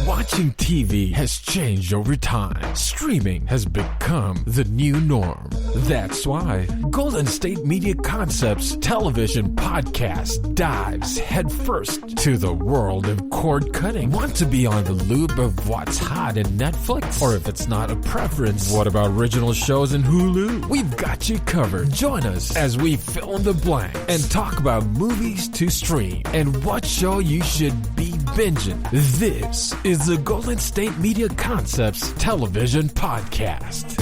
Watching TV has changed over time. Streaming has become the new norm. That's why Golden State Media Concepts television podcast dives headfirst to the world of cord cutting. Want to be on the loop of what's hot in Netflix? Or if it's not a preference, what about original shows in Hulu? We've got you covered. Join us as we fill in the blank and talk about movies to stream and what show you should be binging. This is the Golden State Media Concepts television podcast.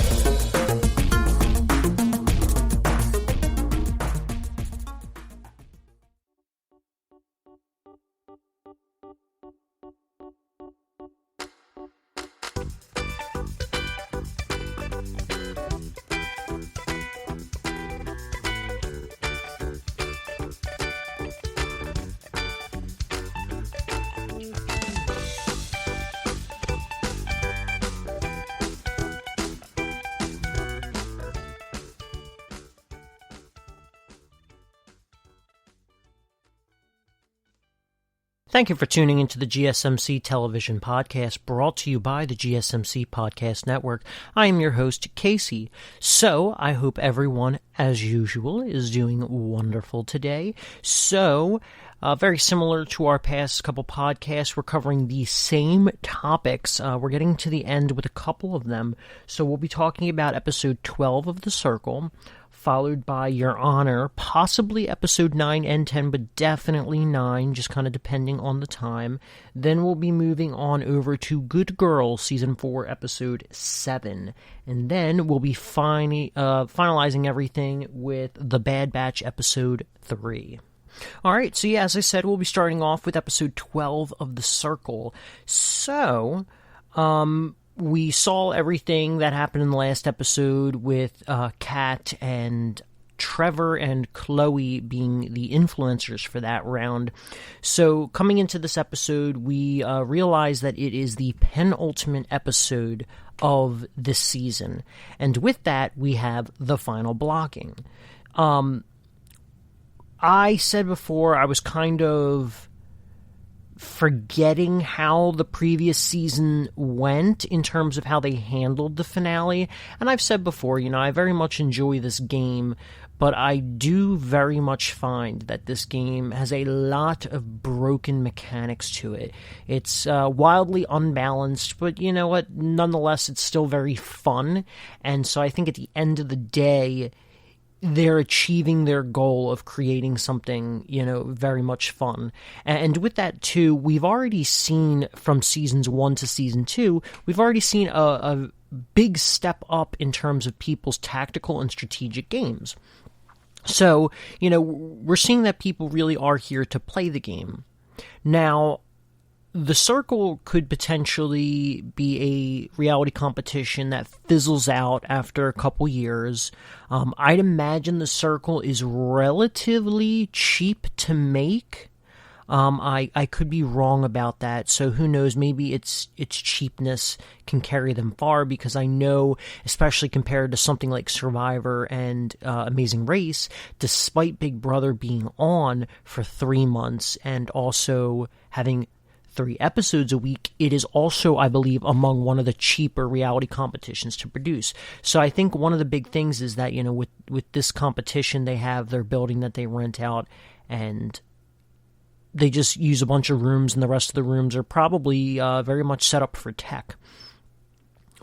Thank you for tuning into the GSMC television podcast brought to you by the GSMC Podcast Network. I am your host, Casey. So, I hope everyone, as usual, is doing wonderful today. So, very similar to our past couple podcasts, we're covering the same topics. We're getting to the end with a couple of them. So, we'll be talking about episode 12 of The Circle, followed by Your Honor, possibly episode 9 and 10, but definitely 9, just kind of depending on the time. Then we'll be moving on over to Good Girl, season 4, episode 7. And then we'll be finalizing everything with The Bad Batch, episode 3. Alright, so yeah, as I said, we'll be starting off with episode 12 of The Circle. So, we saw everything that happened in the last episode with Kat and Trevor and Chloe being the influencers for that round. So coming into this episode, we realize that it is the penultimate episode of this season. And with that, we have the final blocking. I said before I was kind of forgetting how the previous season went in terms of how they handled the finale. And I've said before, I very much enjoy this game, but I do very much find that this game has a lot of broken mechanics to it. It's wildly unbalanced, but you know what? Nonetheless, it's still very fun. And so I think at the end of the day, they're achieving their goal of creating something, very much fun. And with that, too, we've already seen from seasons 1 to season 2, we've already seen a big step up in terms of people's tactical and strategic games. So, we're seeing that people really are here to play the game. Now, The Circle could potentially be a reality competition that fizzles out after a couple years. I'd imagine The Circle is relatively cheap to make. I could be wrong about that, so who knows, maybe its cheapness can carry them far, because I know, especially compared to something like Survivor and Amazing Race, despite Big Brother being on for 3 months and also having 3 episodes a week, it is also, I believe, among one of the cheaper reality competitions to produce. So I think one of the big things is that, with this competition, they have their building that they rent out, and they just use a bunch of rooms, and the rest of the rooms are probably very much set up for tech.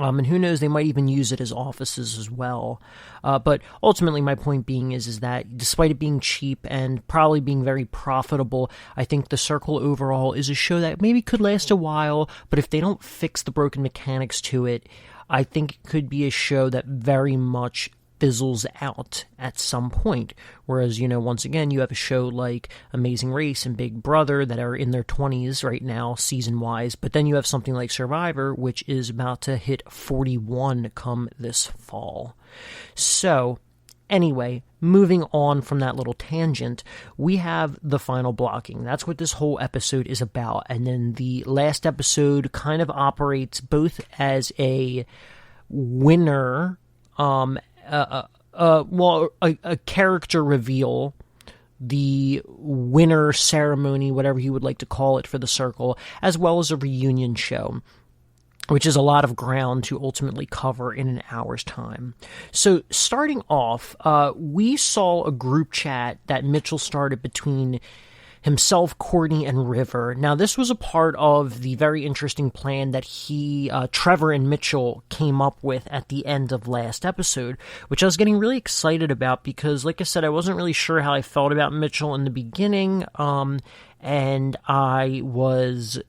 And who knows, they might even use it as offices as well. But ultimately, my point being is that despite it being cheap and probably being very profitable, I think The Circle overall is a show that maybe could last a while, but if they don't fix the broken mechanics to it, I think it could be a show that very much fizzles out at some point. Whereas, once again, you have a show like Amazing Race and Big Brother that are in their 20s right now, season-wise, but then you have something like Survivor, which is about to hit 41 come this fall. So, anyway, moving on from that little tangent, we have the final blocking. That's what this whole episode is about. And then the last episode kind of operates both as a winner, a character reveal the winner ceremony, whatever you would like to call it, for the circle, as well as a reunion show, which is a lot of ground to ultimately cover in an hour's time. So starting off, we saw a group chat that Mitchell started between himself, Courtney, and River. Now, this was a part of the very interesting plan that Trevor and Mitchell came up with at the end of last episode, which I was getting really excited about because, like I said, I wasn't really sure how I felt about Mitchell in the beginning, and I was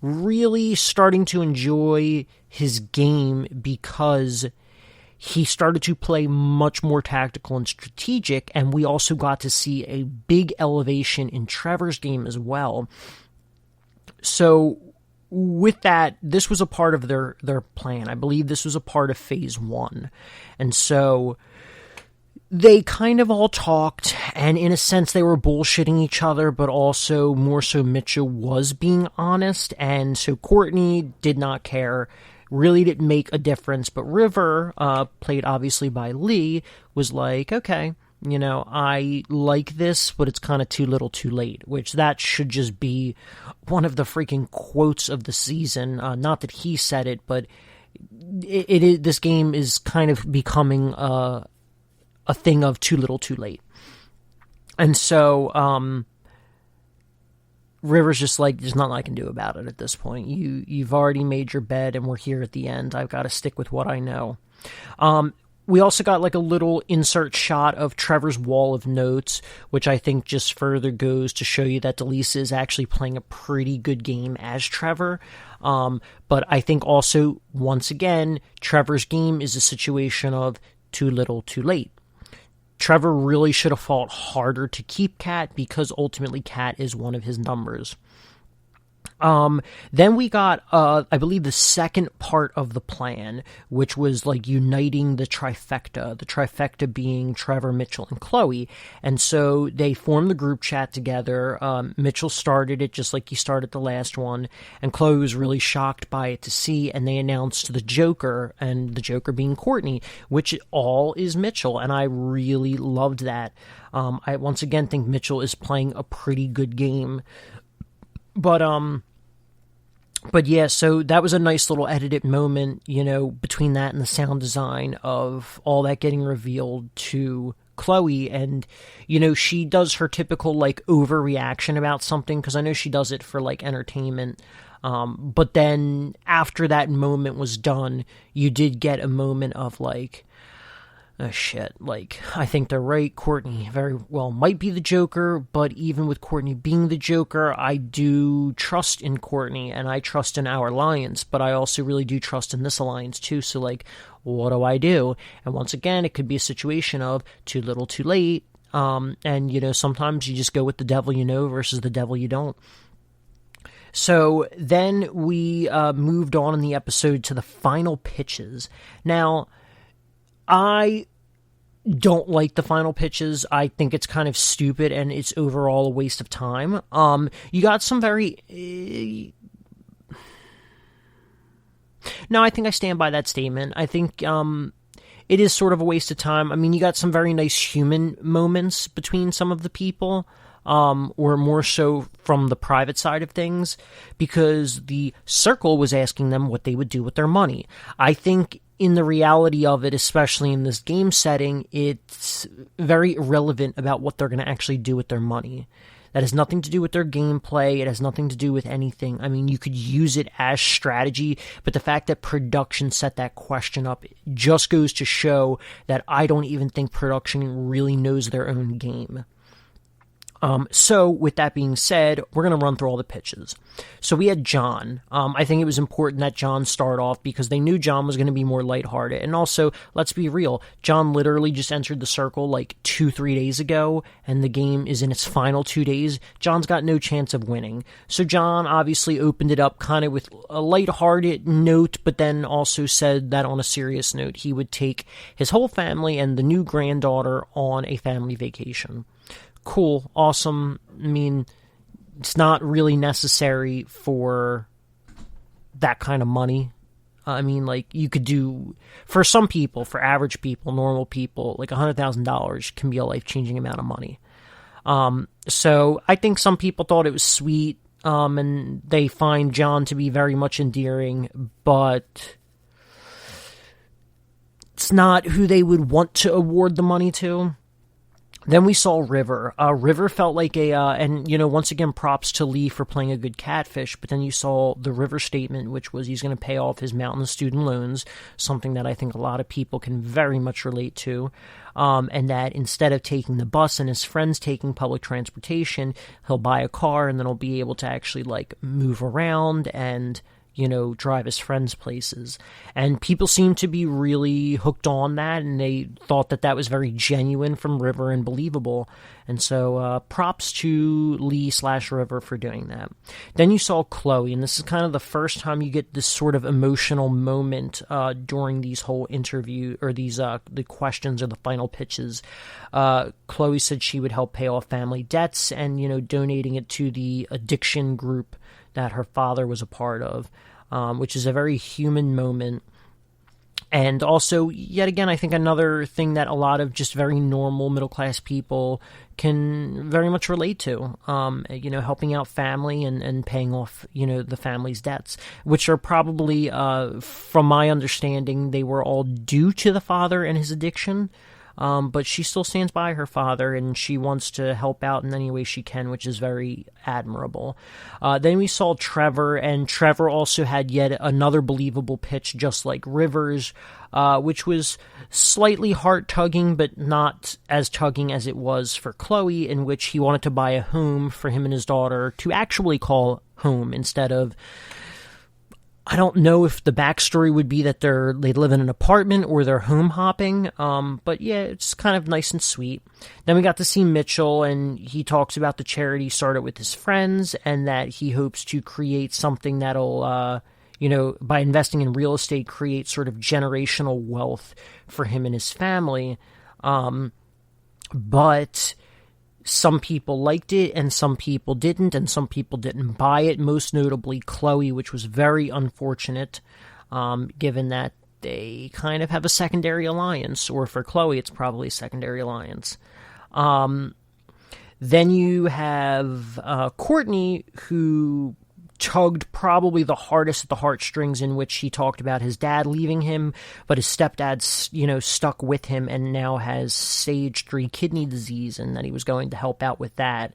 really starting to enjoy his game because he started to play much more tactical and strategic, and we also got to see a big elevation in Trevor's game as well. So with that, this was a part of their plan. I believe this was a part of phase 1. And so they kind of all talked, and in a sense they were bullshitting each other, but also more so Mitchell was being honest, and so Courtney did not care. Really didn't make a difference, but River, played obviously by Lee, was like, okay, I like this, but it's kind of too little too late, which that should just be one of the freaking quotes of the season. Not that he said it, but this game is kind of becoming a thing of too little too late. And so, River's just like, there's nothing I can do about it at this point. You've already made your bed, and we're here at the end. I've got to stick with what I know. We also got like a little insert shot of Trevor's wall of notes, which I think just further goes to show you that Delisa is actually playing a pretty good game as Trevor. But I think also, once again, Trevor's game is a situation of too little too late. Trevor really should have fought harder to keep Kat because ultimately Kat is one of his numbers. Then we got, I believe, the second part of the plan, which was like uniting the trifecta being Trevor, Mitchell, and Chloe. And so they formed the group chat together. Mitchell started it just like he started the last one, and Chloe was really shocked by it to see, and they announced the Joker, and the Joker being Courtney, which all is Mitchell, and I really loved that. I once again think Mitchell is playing a pretty good game. But yeah, so that was a nice little edited moment, between that and the sound design of all that getting revealed to Chloe. And, she does her typical, overreaction about something, because I know she does it for, entertainment. But then after that moment was done, you did get a moment of, oh shit, I think they're right. Courtney very well might be the Joker, but even with Courtney being the Joker, I do trust in Courtney, and I trust in our alliance, but I also really do trust in this alliance too, so what do I do? And once again, it could be a situation of too little too late, and sometimes you just go with the devil you know versus the devil you don't. So then we moved on in the episode to the final pitches. Now, I don't like the final pitches. I think it's kind of stupid, and it's overall a waste of time. You got some very... No, I think I stand by that statement. I think it is sort of a waste of time. I mean, you got some very nice human moments between some of the people, or more so from the private side of things, because the circle was asking them what they would do with their money. I think in the reality of it, especially in this game setting, it's very irrelevant about what they're going to actually do with their money. That has nothing to do with their gameplay. It has nothing to do with anything. I mean, you could use it as strategy, but the fact that production set that question up just goes to show that I don't even think production really knows their own game. So with that being said, we're going to run through all the pitches. So we had John. I think it was important that John start off because they knew John was going to be more lighthearted. And also, let's be real, John literally just entered the circle 2-3 days ago, and the game is in its final 2 days. John's got no chance of winning. So John obviously opened it up kind of with a lighthearted note, but then also said that on a serious note, he would take his whole family and the new granddaughter on a family vacation. Cool, awesome. I mean, it's not really necessary for that kind of money. I mean, you could do, for some people, for average people, normal people, $100,000 can be a life-changing amount of money. So I think some people thought it was sweet, and they find John to be very much endearing, but it's not who they would want to award the money to. Then we saw River. River felt like and once again, props to Lee for playing a good catfish, but then you saw the River statement, which was he's going to pay off his mountain student loans, something that I think a lot of people can very much relate to, and that instead of taking the bus and his friends taking public transportation, he'll buy a car and then he'll be able to actually, move around and drive his friends places. And people seem to be really hooked on that, and they thought that was very genuine from River and believable. And so props to Lee/River for doing that. Then you saw Chloe, and this is kind of the first time you get this sort of emotional moment during these whole interview, or these the questions or the final pitches. Chloe said she would help pay off family debts and, donating it to the addiction group that her father was a part of, which is a very human moment. And also, yet again, I think another thing that a lot of just very normal middle-class people can very much relate to, helping out family and paying off, the family's debts, which are probably, from my understanding, they were all due to the father and his addiction. But she still stands by her father, and she wants to help out in any way she can, which is very admirable. Then we saw Trevor, and Trevor also had yet another believable pitch, just like Rivers, which was slightly heart-tugging, but not as tugging as it was for Chloe, in which he wanted to buy a home for him and his daughter to actually call home instead of... I don't know if the backstory would be that they live in an apartment or they're home hopping, but yeah, it's kind of nice and sweet. Then we got to see Mitchell, and he talks about the charity started with his friends, and that he hopes to create something that'll, by investing in real estate, create sort of generational wealth for him and his family. But some people liked it, and some people didn't, and some people didn't buy it, most notably Chloe, which was very unfortunate, given that they kind of have a secondary alliance, or for Chloe, it's probably a secondary alliance. Then you have Courtney, who tugged probably the hardest at the heartstrings, in which he talked about his dad leaving him, but his stepdad, stuck with him and now has stage 3 kidney disease, and that he was going to help out with that,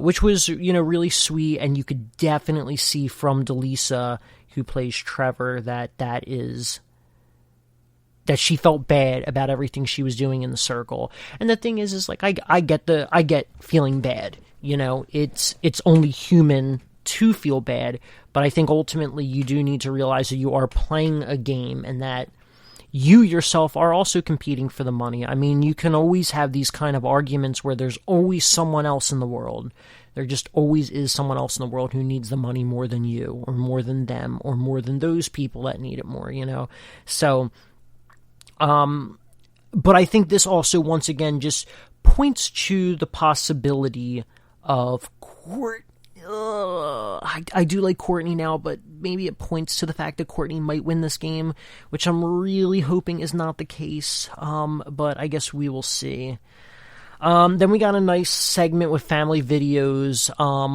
which was, really sweet. And you could definitely see from Delisa, who plays Trevor, that she felt bad about everything she was doing in the circle. And the thing is I get feeling bad, it's only human to feel bad, but I think ultimately you do need to realize that you are playing a game, and that you yourself are also competing for the money. I mean, you can always have these kind of arguments where there's always someone else in the world. There just always is someone else in the world who needs the money more than you, or more than them, or more than those people that need it more, So, but I think this also, once again, just points to the possibility of I do like Courtney now, but maybe it points to the fact that Courtney might win this game, which I'm really hoping is not the case, but I guess we will see. Then we got a nice segment with family videos,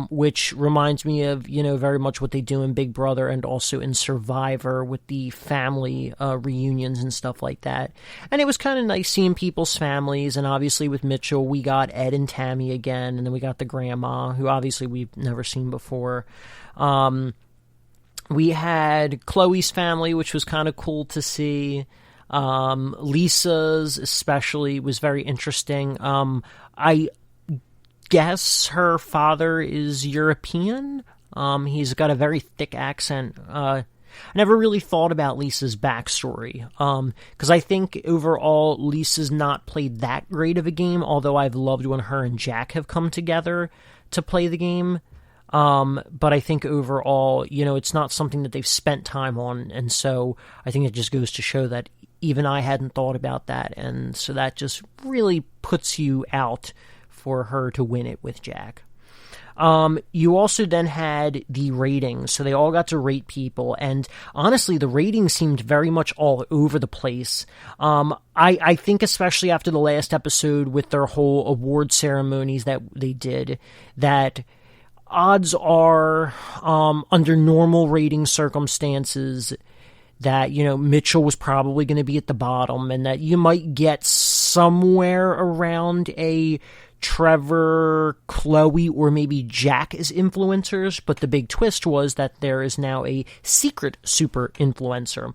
which reminds me of, very much what they do in Big Brother and also in Survivor with the family reunions and stuff like that. And it was kind of nice seeing people's families, and obviously with Mitchell, we got Ed and Tammy again, and then we got the grandma, who obviously we've never seen before. We had Chloe's family, which was kind of cool to see. Lisa's especially was very interesting. I guess her father is European. He's got a very thick accent. I never really thought about Lisa's backstory, because I think overall Lisa's not played that great of a game, although I've loved when her and Jack have come together to play the game. But I think overall, it's not something that they've spent time on, and so I think it just goes to show that even I hadn't thought about that, and so that just really puts you out for her to win it with Jack. You also then had the ratings, so they all got to rate people, and honestly, the ratings seemed very much all over the place. I think especially after the last episode with their whole award ceremonies that they did, that odds are, under normal rating circumstances, that, Mitchell was probably going to be at the bottom, and that you might get somewhere around a Trevor, Chloe, or maybe Jack as influencers, but the big twist was that there is now a secret super influencer,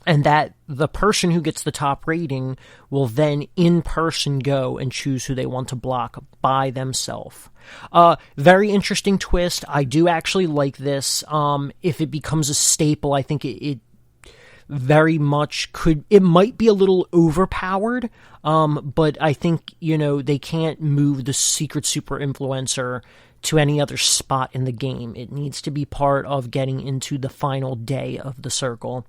and that the person who gets the top rating will then in person go and choose who they want to block by themselves. Very interesting twist. I do actually like this. If it becomes a staple, I think it very much could. It might be a little overpowered, but I think, they can't move the secret super influencer to any other spot in the game. It needs to be part of getting into the final day of the circle.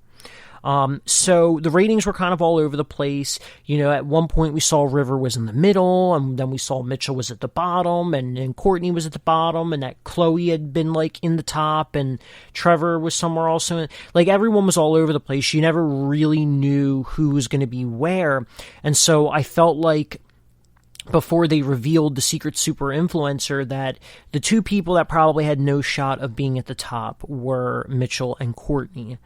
So the ratings were kind of all over the place. At one point we saw River was in the middle, and then we saw Mitchell was at the bottom, and then Courtney was at the bottom, and that Chloe had been in the top, and Trevor was somewhere also. Everyone was all over the place. You never really knew who was going to be where. And so I felt like before they revealed the secret super influencer that the two people that probably had no shot of being at the top were Mitchell and Courtney.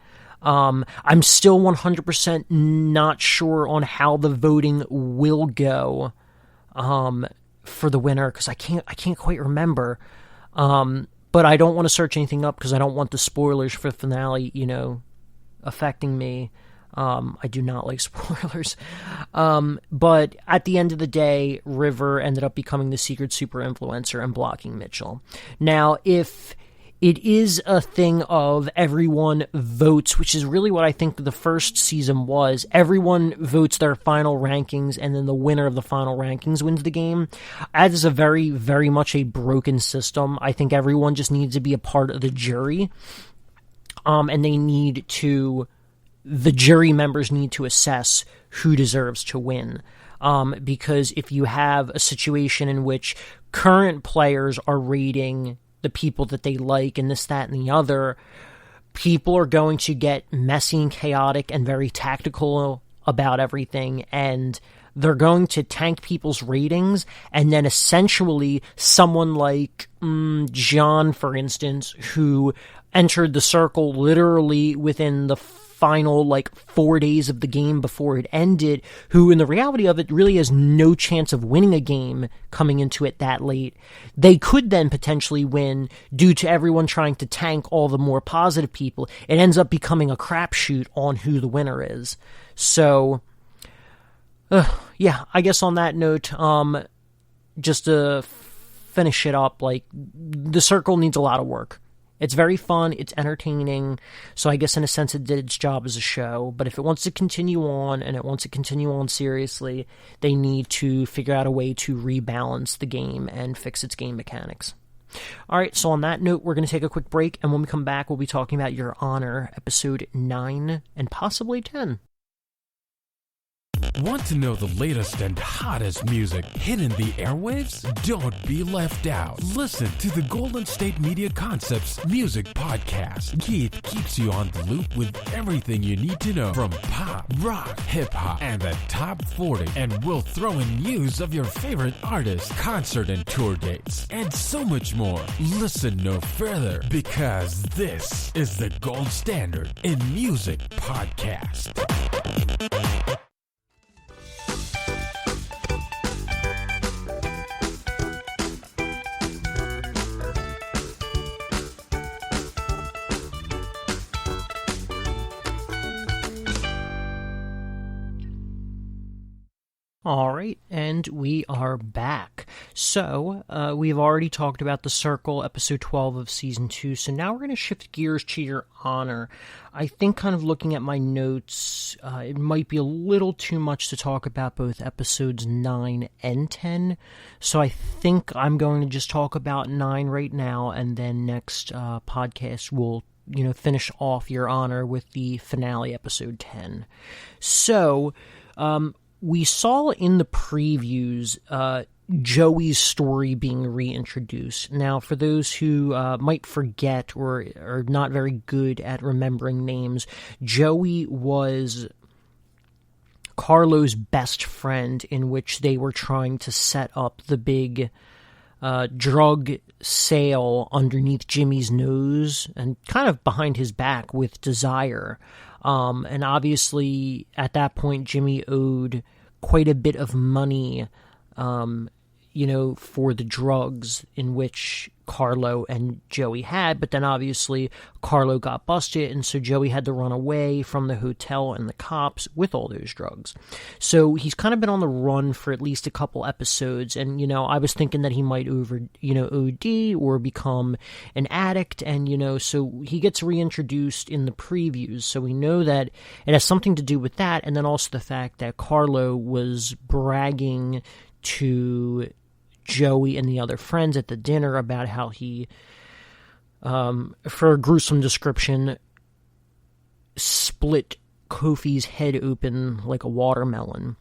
I'm still 100% not sure on how the voting will go, for the winner, because I can't quite remember. But I don't want to search anything up because I don't want the spoilers for the finale, affecting me. I do not like spoilers. But at the end of the day, River ended up becoming the secret super influencer and blocking Mitchell. Now, if it is a thing of everyone votes, which is really what I think the first season was. Everyone votes their final rankings, and then the winner of the final rankings wins the game. That is a very, very much a broken system. I think everyone just needs to be a part of the jury. And the jury members need to assess who deserves to win. Because if you have a situation in which current players are rating the people that they like and this, that, and the other, people are going to get messy and chaotic and very tactical about everything, and they're going to tank people's ratings, and then essentially someone like John, for instance, who entered the circle literally within the final 4 days of the game before it ended, who in the reality of it really has no chance of winning a game coming into it that late. They could then potentially win due to everyone trying to tank all the more positive people. It ends up becoming a crapshoot on who the winner is. So, yeah, I guess on that note, just to finish it up, the circle needs a lot of work. It's very fun, it's entertaining, so I guess in a sense it did its job as a show, but if it wants to continue on, and it wants to continue on seriously, they need to figure out a way to rebalance the game and fix its game mechanics. Alright, so on that note, we're going to take a quick break, and when we come back, we'll be talking about Your Honor, Episode 9, and possibly 10. Want to know the latest and hottest music hitting the airwaves? Don't be left out. Listen to the Golden State Media Concepts Music Podcast. Keith keeps you on the loop with everything you need to know from pop, rock, hip-hop, and the top 40. And we'll throw in news of your favorite artists, concert and tour dates, and so much more. Listen no further, because this is the gold standard in music podcast. All right, and we are back. So, we've already talked about The Circle, episode 12 of season 2, so now we're going to shift gears to Your Honor. I think kind of looking at my notes, it might be a little too much to talk about both episodes 9 and 10, so I think I'm going to just talk about 9 right now, and then next podcast we'll finish off Your Honor with the finale episode 10. So, we saw in the previews Joey's story being reintroduced. Now, for those who might forget or are not very good at remembering names, Joey was Carlo's best friend, in which they were trying to set up the big drug sale underneath Jimmy's nose and kind of behind his back with Desire. And obviously, at that point, Jimmy owed quite a bit of money, for the drugs in which Carlo and Joey had. But then obviously Carlo got busted, and so Joey had to run away from the hotel and the cops with all those drugs. So he's kind of been on the run for at least a couple episodes, and I was thinking that he might OD or become an addict, and so he gets reintroduced in the previews. So we know that it has something to do with that, and then also the fact that Carlo was bragging to Joey and the other friends at the dinner about how he, for a gruesome description, split Kofi's head open like a watermelon.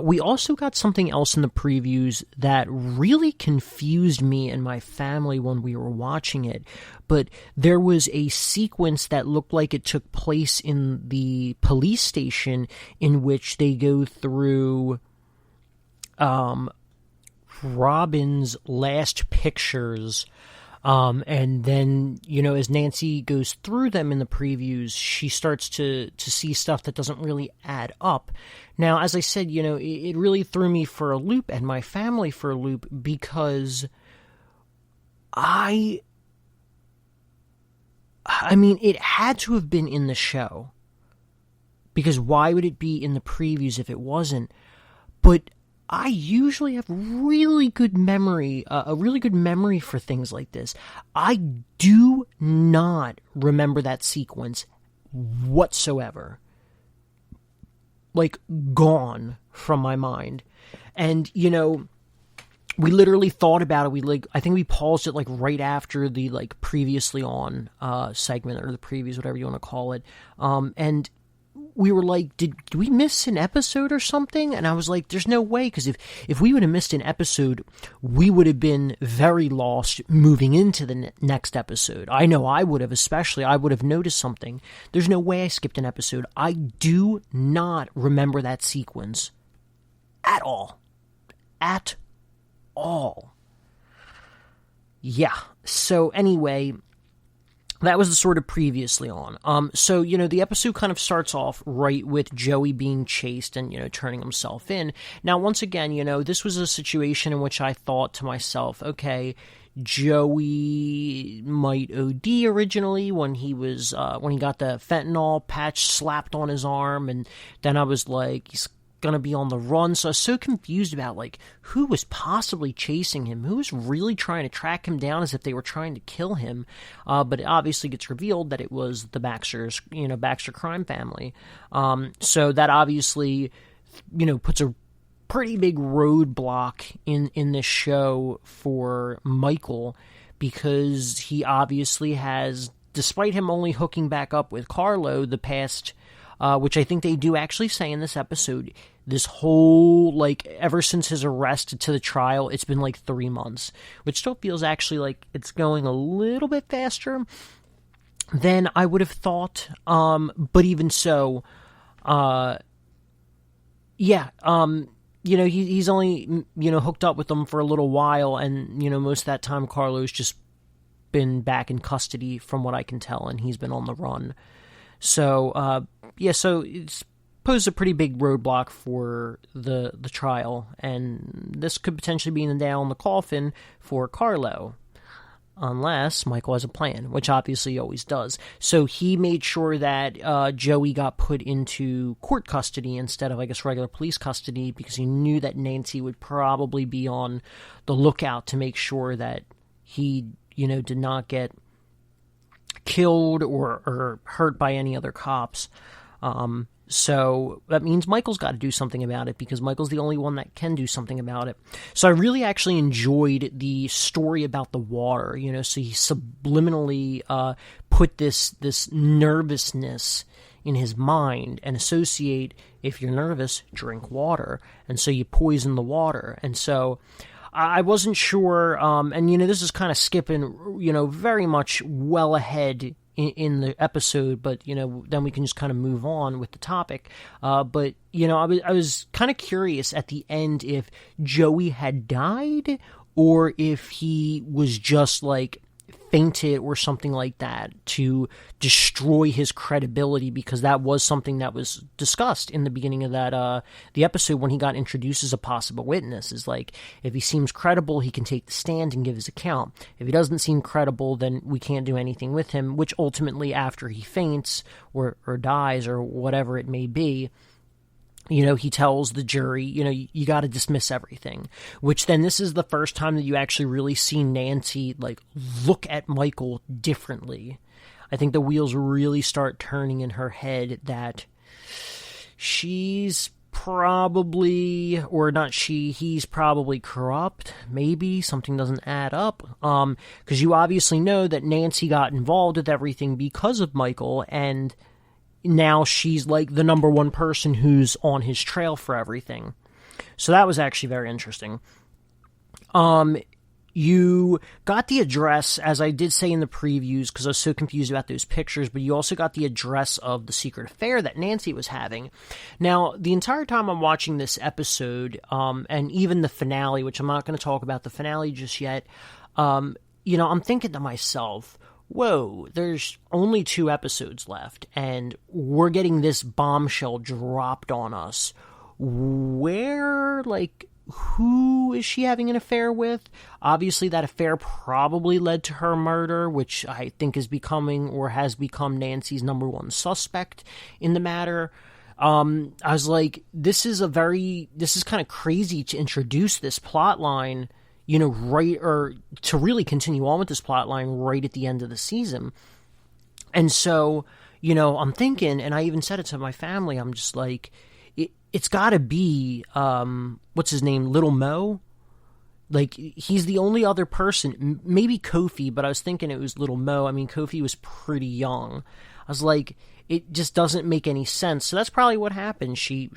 We also got something else in the previews that really confused me and my family when we were watching it, but there was a sequence that looked like it took place in the police station in which they go through Robin's last pictures, and then, as Nancy goes through them in the previews, she starts to see stuff that doesn't really add up. Now, as I said, it really threw me for a loop and my family for a loop, because I mean, it had to have been in the show, because why would it be in the previews if it wasn't? But I usually have really good memory, a really good memory for things like this. I do not remember that sequence whatsoever. Like, gone from my mind. And, we literally thought about it. I think we paused it right after the previously on segment, or the previews, whatever you want to call it. And we were like, did we miss an episode or something? And I was like, there's no way, because if we would have missed an episode, we would have been very lost moving into the next episode. I know I would have, especially. I would have noticed something. There's no way I skipped an episode. I do not remember that sequence at all. At all. Yeah. So anyway, that was the sort of previously on. So, the episode kind of starts off right with Joey being chased and, turning himself in. Now, once again, this was a situation in which I thought to myself, okay, Joey might OD originally when he was, when he got the fentanyl patch slapped on his arm, and then I was like, he's going to be on the run. So I was so confused about who was possibly chasing him, who was really trying to track him down as if they were trying to kill him. But it obviously gets revealed that it was the Baxter crime family. So that obviously, puts a pretty big roadblock in this show for Michael, because he obviously has, despite him only hooking back up with Carlo the past, which I think they do actually say in this episode, this whole, ever since his arrest to the trial, it's been 3 months, which still feels actually like it's going a little bit faster than I would have thought. But even so, he's only, hooked up with them for a little while, and, most of that time Carlo's just been back in custody from what I can tell, and he's been on the run. So, so it's posed a pretty big roadblock for the trial, and this could potentially be the nail in the coffin for Carlo, unless Michael has a plan, which obviously he always does. So he made sure that Joey got put into court custody instead of, regular police custody, because he knew that Nancy would probably be on the lookout to make sure that he, did not get killed or hurt by any other cops. So that means Michael's got to do something about it, because Michael's the only one that can do something about it. So I really actually enjoyed the story about the water, so he subliminally put this nervousness in his mind and associate, if you're nervous, drink water. And so you poison the water. And so I wasn't sure, and this is kind of skipping, very much well ahead in the episode, but then we can just kind of move on with the topic. But I was kind of curious at the end if Joey had died or if he was just like fainted or something like that to destroy his credibility, because that was something that was discussed in the beginning of that the episode when he got introduced as a possible witness. Is like, if he seems credible, he can take the stand and give his account. If he doesn't seem credible, then we can't do anything with him, which ultimately, after he faints or dies or whatever it may be, he tells the jury, you got to dismiss everything, which then this is the first time that you actually really see Nancy, like, look at Michael differently. I think the wheels really start turning in her head that he's probably corrupt. Maybe something doesn't add up. Because you obviously know that Nancy got involved with everything because of Michael, and now she's like the number one person who's on his trail for everything. So that was actually very interesting. You got the address, as I did say in the previews, because I was so confused about those pictures, but you also got the address of the secret affair that Nancy was having. Now, the entire time I'm watching this episode, and even the finale, which I'm not going to talk about the finale just yet, I'm thinking to myself, whoa, there's only 2 episodes left, and we're getting this bombshell dropped on us. Who is she having an affair with? Obviously, that affair probably led to her murder, which I think is becoming, or has become, Nancy's number one suspect in the matter. I was like, this is kind of crazy to introduce this plot line, or to really continue on with this plot line right at the end of the season. And so, I'm thinking, and I even said it to my family, I'm just like, it's gotta be, what's his name, Little Mo? Like, he's the only other person, maybe Kofi, but I was thinking it was Little Mo. I mean, Kofi was pretty young. I was like, it just doesn't make any sense. So that's probably what happened. She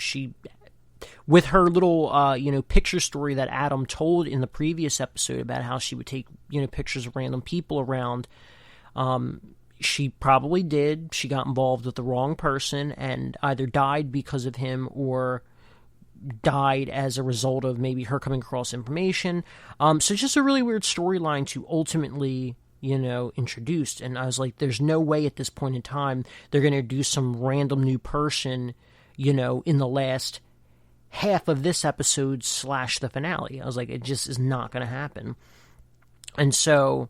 with her little, picture story that Adam told in the previous episode about how she would take, pictures of random people around, she probably did. She got involved with the wrong person and either died because of him or died as a result of maybe her coming across information. So it's just a really weird storyline to ultimately, introduce. And I was like, there's no way at this point in time they're going to do some random new person, in the last half of this episode / the finale. I was like, it just is not going to happen. And so,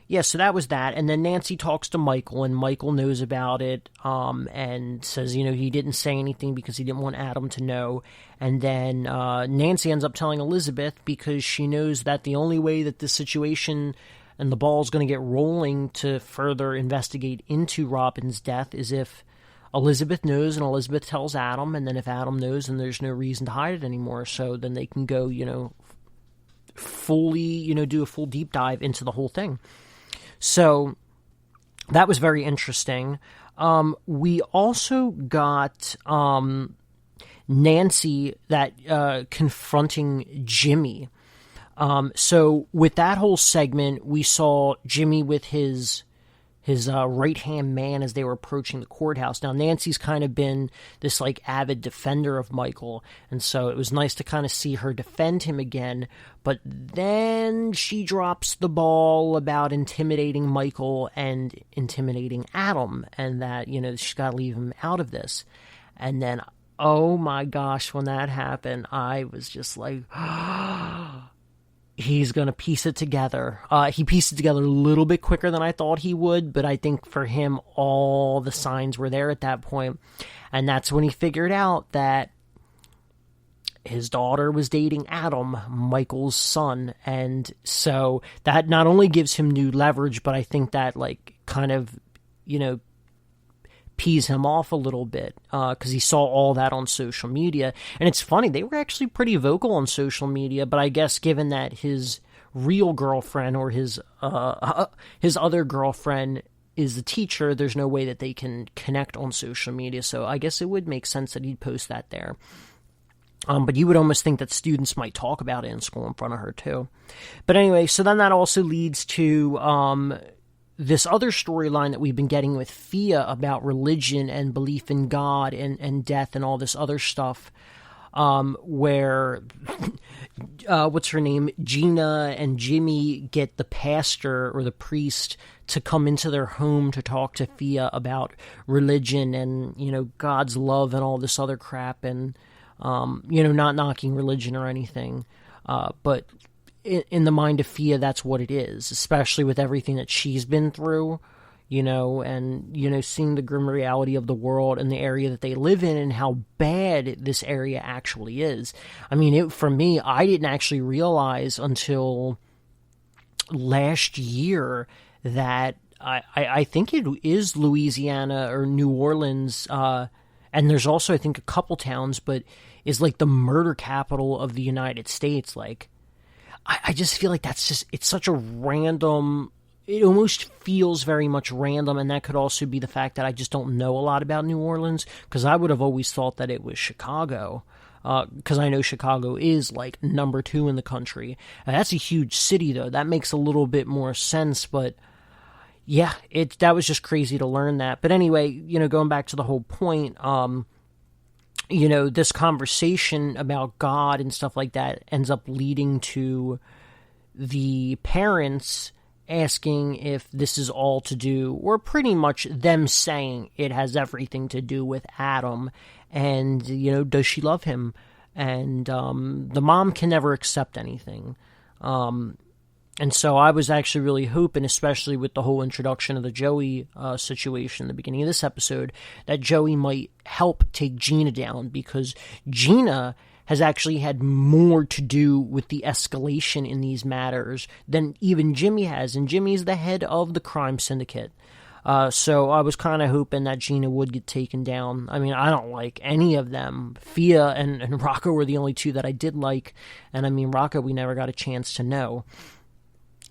yeah, so that was that. And then Nancy talks to Michael, and Michael knows about it, and says, he didn't say anything because he didn't want Adam to know. And then Nancy ends up telling Elizabeth, because she knows that the only way that this situation and the ball's going to get rolling to further investigate into Robin's death is if Elizabeth knows and Elizabeth tells Adam, and then if Adam knows, then there's no reason to hide it anymore. So then they can go, fully, do a full deep dive into the whole thing. So that was very interesting. We also got Nancy confronting Jimmy. So with that whole segment, we saw Jimmy with his right-hand man as they were approaching the courthouse. Now, Nancy's kind of been this, avid defender of Michael, and so it was nice to kind of see her defend him again, but then she drops the ball about intimidating Michael and intimidating Adam, and that, she's got to leave him out of this. And then, oh my gosh, when that happened, I was just like, he's going to piece it together. He pieced it together a little bit quicker than I thought he would, but I think for him, all the signs were there at that point. And that's when he figured out that his daughter was dating Adam, Michael's son. And so that not only gives him new leverage, but I think that, kind of, pees him off a little bit, because he saw all that on social media. And it's funny, they were actually pretty vocal on social media, but I guess given that his real girlfriend or his other girlfriend is the teacher, there's no way that they can connect on social media. So I guess it would make sense that he'd post that there. But you would almost think that students might talk about it in school in front of her too. But anyway, so then that also leads to this other storyline that we've been getting with Fia about religion and belief in God and death and all this other stuff, where what's her name, Gina and Jimmy get the pastor or the priest to come into their home to talk to Fia about religion and, you know, God's love and all this other crap, and you know, not knocking religion or anything, but in the mind of Fia, that's what it is, especially with everything that she's been through, you know, and, you know, seeing the grim reality of the world and the area that they live in and how bad this area actually is. I mean, for me, I didn't actually realize until last year that I think it is Louisiana or New Orleans, and there's also, I think, a couple towns, but is like the murder capital of the United States. Like, I just feel like it's such a random, it almost feels very much random, and that could also be the fact that I just don't know a lot about New Orleans, because I would have always thought that it was Chicago, because I know Chicago is like number 2 in the country. That's a huge city, though. That makes a little bit more sense, but yeah, that was just crazy to learn that. But anyway, you know, going back to the whole point, you know, this conversation about God and stuff like that ends up leading to the parents asking if this is all to do, or pretty much them saying it has everything to do with Adam, and, you know, does she love him? And the mom can never accept anything. And so I was actually really hoping, especially with the whole introduction of the Joey situation in the beginning of this episode, that Joey might help take Gina down, because Gina has actually had more to do with the escalation in these matters than even Jimmy has, and Jimmy's the head of the crime syndicate. So I was kind of hoping that Gina would get taken down. I mean, I don't like any of them. Fia and Rocco were the only two that I did like, and I mean, Rocco we never got a chance to know.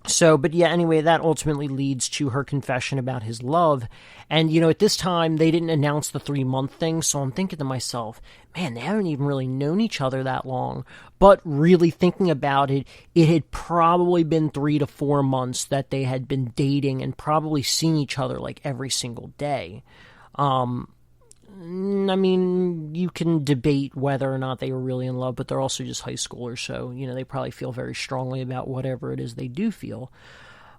So, but yeah, anyway, that ultimately leads to her confession about his love. And, you know, at this time, they didn't announce the 3-month thing, so I'm thinking to myself, man, they haven't even really known each other that long. But really thinking about it, it had probably been 3 to 4 months that they had been dating and probably seeing each other like every single day. I mean, you can debate whether or not they were really in love, but they're also just high schoolers, so, you know, they probably feel very strongly about whatever it is they do feel.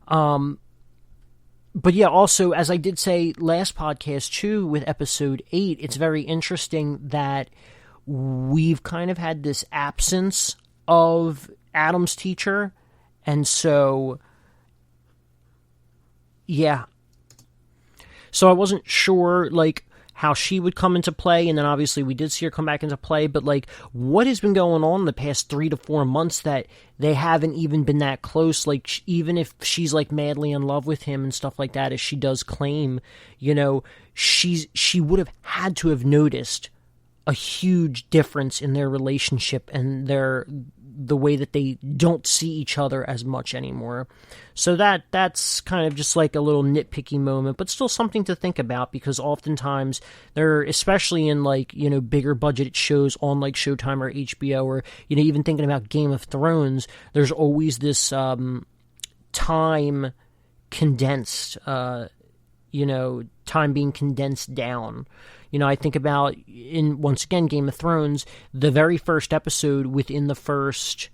But yeah, also, as I did say last podcast too, with episode 8, it's very interesting that we've kind of had this absence of Adam's teacher, and so, yeah. So I wasn't sure, like, how she would come into play, and then obviously we did see her come back into play, but like, what has been going on the past 3 to 4 months that they haven't even been that close? Like, even if she's like madly in love with him and stuff like that, as she does claim, you know, she would have had to have noticed a huge difference in their relationship and the way that they don't see each other as much anymore. So that's kind of just like a little nitpicky moment, but still something to think about, because oftentimes they're, especially in like, you know, bigger budget shows on like Showtime or HBO, or, you know, even thinking about Game of Thrones, there's always this time condensed, you know, time being condensed down. You know, I think about, in, once again, Game of Thrones, the very first episode, within the first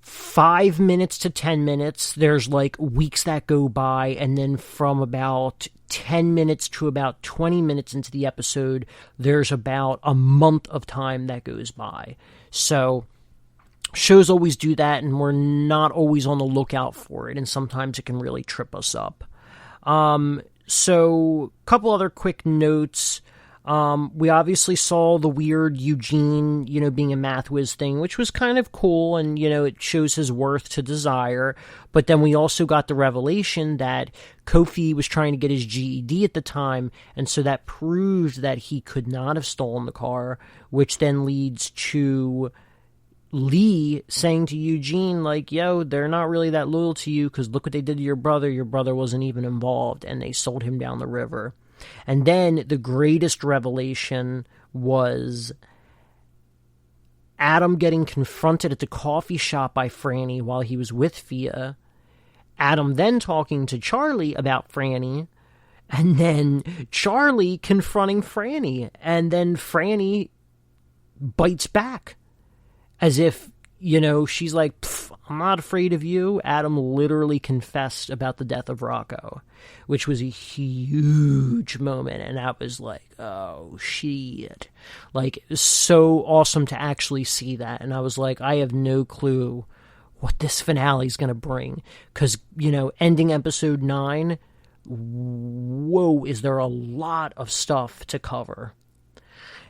5 minutes to 10 minutes, there's like weeks that go by, and then from about 10 minutes to about 20 minutes into the episode, there's about a month of time that goes by. So shows always do that, and we're not always on the lookout for it, and sometimes it can really trip us up. So, a couple other quick notes. We obviously saw the weird Eugene, you know, being a math whiz thing, which was kind of cool, and, you know, it shows his worth to Desire. But then we also got the revelation that Kofi was trying to get his GED at the time, and so that proved that he could not have stolen the car, which then leads to Lee saying to Eugene, like, yo, they're not really that loyal to you because look what they did to your brother. Your brother wasn't even involved, and they sold him down the river. And then the greatest revelation was Adam getting confronted at the coffee shop by Franny while he was with Fia. Adam then talking to Charlie about Franny, and then Charlie confronting Franny, and then Franny bites back. As if, she's like, I'm not afraid of you. Adam literally confessed about the death of Rocco, which was a huge moment. And that was like, oh, shit. Like, it was so awesome to actually see that. And I was like, I have no clue what this finale is going to bring. Because, ending episode 9, whoa, is there a lot of stuff to cover.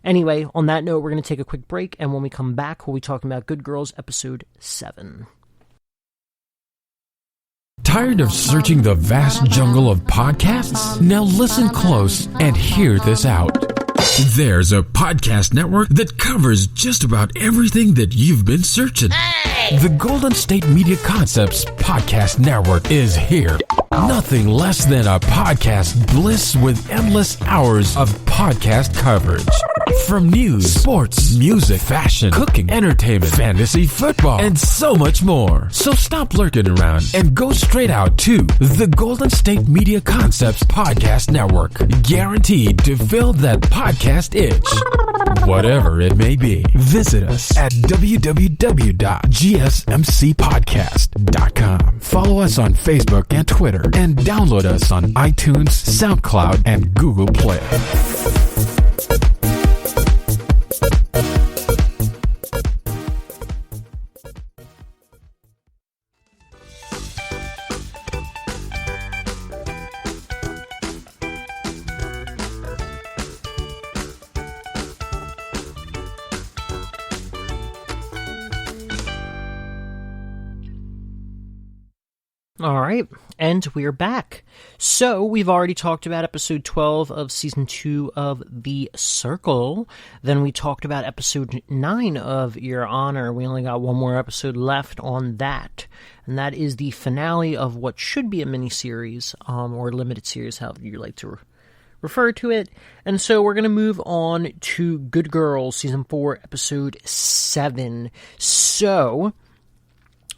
Anyway, on that note, we're going to take a quick break, and when we come back, we'll be talking about Good Girls Episode 7. Tired of searching the vast jungle of podcasts? Now listen close and hear this out. There's a podcast network that covers just about everything that you've been searching. Hey! The Golden State Media Concepts Podcast Network is here. Nothing less than a podcast bliss with endless hours of podcast coverage. From news, sports, music, fashion, cooking, entertainment, fantasy, football, and so much more. So stop lurking around and go straight out to the Golden State Media Concepts Podcast Network. Guaranteed to fill that podcast itch. Whatever it may be. Visit us at www.gsmcpodcast.com. Follow us on Facebook and Twitter, and download us on iTunes, SoundCloud, and Google Play. All right, and we're back. So, we've already talked about episode 12 of season 2 of The Circle. Then we talked about episode 9 of Your Honor. We only got one more episode left on that. And that is the finale of what should be a miniseries, or limited series, however you like to refer to it. And so we're going to move on to Good Girls, season 4, episode 7. So,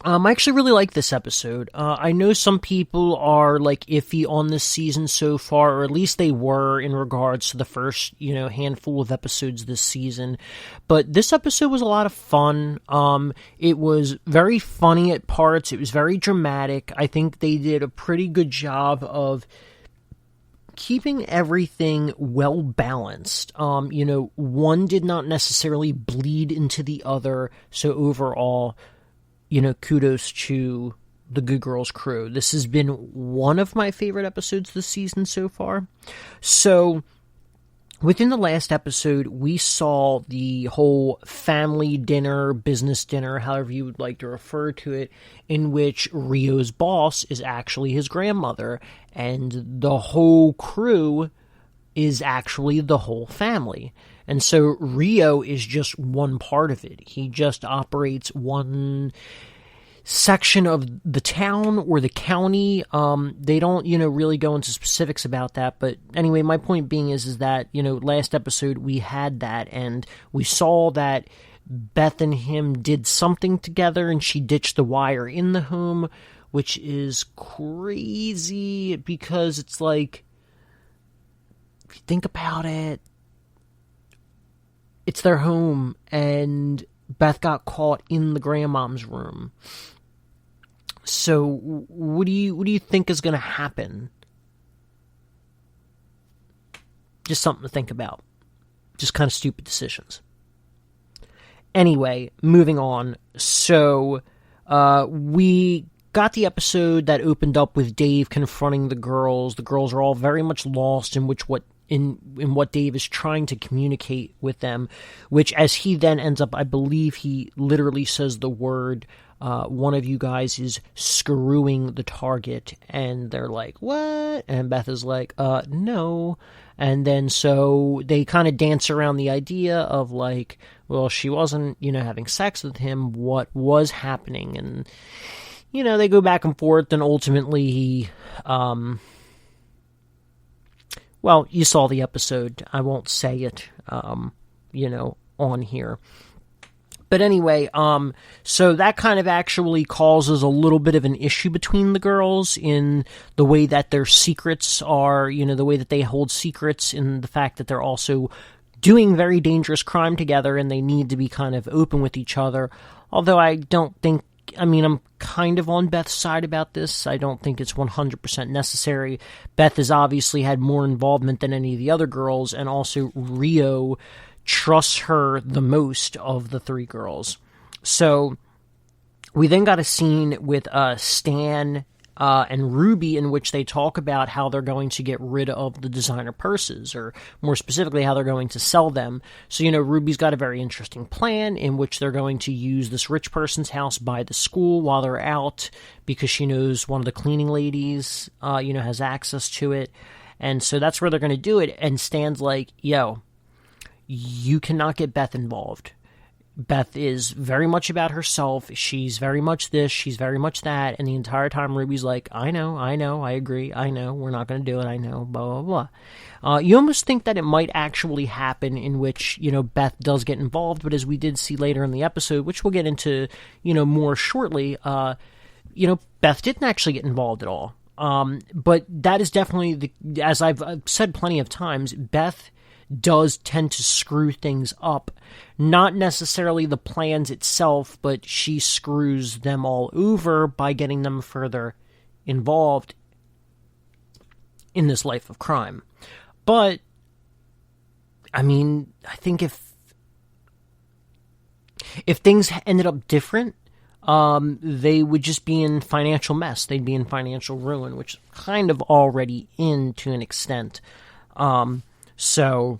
I actually really like this episode. I know some people are like iffy on this season so far, or at least they were in regards to the first, handful of episodes this season. But this episode was a lot of fun. It was very funny at parts. It was very dramatic. I think they did a pretty good job of keeping everything well balanced. One did not necessarily bleed into the other. So overall, kudos to the Good Girls crew. This has been one of my favorite episodes this season so far. So, within the last episode, we saw the whole family dinner, business dinner, however you would like to refer to it, in which Rio's boss is actually his grandmother, and the whole crew is actually the whole family. And so Rio is just one part of it. He just operates one section of the town or the county. They don't, really go into specifics about that. But anyway, my point being is that, last episode we had that, and we saw that Beth and him did something together, and she ditched the wire in the home, which is crazy because it's like, if you think about it, it's their home, and Beth got caught in the grandmom's room. So, what do you think is going to happen? Just something to think about. Just kind of stupid decisions. Anyway, moving on. So, we got the episode that opened up with Dave confronting the girls. The girls are all very much lost in what Dave is trying to communicate with them, which as he then ends up, I believe he literally says the word, one of you guys is screwing the target, and they're like, what? And Beth is like, no. And then so they kind of dance around the idea of like, well, she wasn't, having sex with him. What was happening? And, they go back and forth, and ultimately he, well, you saw the episode. I won't say it, on here. But anyway, so that kind of actually causes a little bit of an issue between the girls in the way that their secrets are, the way that they hold secrets, in the fact that they're also doing very dangerous crime together and they need to be kind of open with each other. Although I'm kind of on Beth's side about this. I don't think it's 100% necessary. Beth has obviously had more involvement than any of the other girls, and also Rio trusts her the most of the three girls. So we then got a scene with Stan and Ruby, in which they talk about how they're going to get rid of the designer purses, or more specifically, how they're going to sell them. So, Ruby's got a very interesting plan in which they're going to use this rich person's house by the school while they're out, because she knows one of the cleaning ladies, has access to it. And so that's where they're going to do it. And Stan's like, yo, you cannot get Beth involved. Beth is very much about herself. She's very much this, she's very much that. And the entire time Ruby's like, I know, I agree, I know, we're not going to do it, I know, blah, blah, blah. You almost think that it might actually happen, in which, Beth does get involved, but as we did see later in the episode, which we'll get into, more shortly, Beth didn't actually get involved at all. But that is definitely, as I've said plenty of times, Beth does tend to screw things up. Not necessarily the plans itself, but she screws them all over by getting them further involved in this life of crime. But, I think if things ended up different, they would just be in financial mess. They'd be in financial ruin, which is kind of already in to an extent. So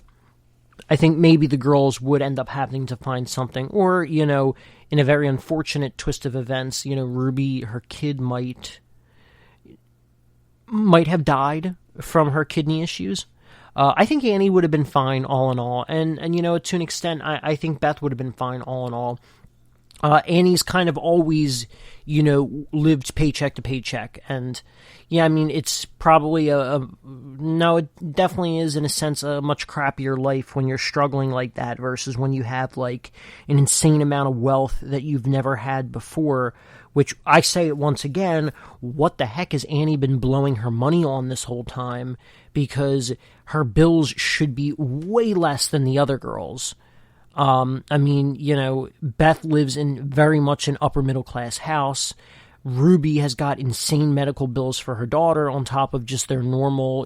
I think maybe the girls would end up having to find something, or, in a very unfortunate twist of events, Ruby, her kid might have died from her kidney issues. I think Annie would have been fine all in all. And to an extent, I think Beth would have been fine all in all. Annie's kind of always, lived paycheck to paycheck. And, yeah, it's probably no, it definitely is, in a sense, a much crappier life when you're struggling like that versus when you have, like, an insane amount of wealth that you've never had before. Which, I say it once again, what the heck has Annie been blowing her money on this whole time? Because her bills should be way less than the other girls. Beth lives in very much an upper middle class house. Ruby has got insane medical bills for her daughter on top of just their normal,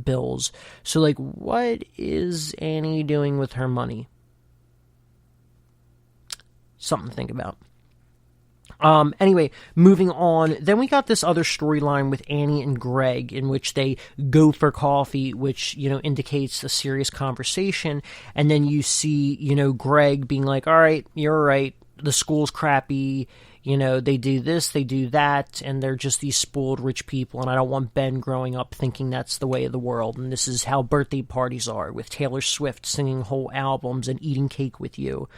bills. So, like, what is Annie doing with her money? Something to think about. Anyway, moving on, then we got this other storyline with Annie and Greg, in which they go for coffee, which, indicates a serious conversation, and then you see, Greg being like, all right, you're right, the school's crappy, they do this, they do that, and they're just these spoiled rich people, and I don't want Ben growing up thinking that's the way of the world, and this is how birthday parties are, with Taylor Swift singing whole albums and eating cake with you.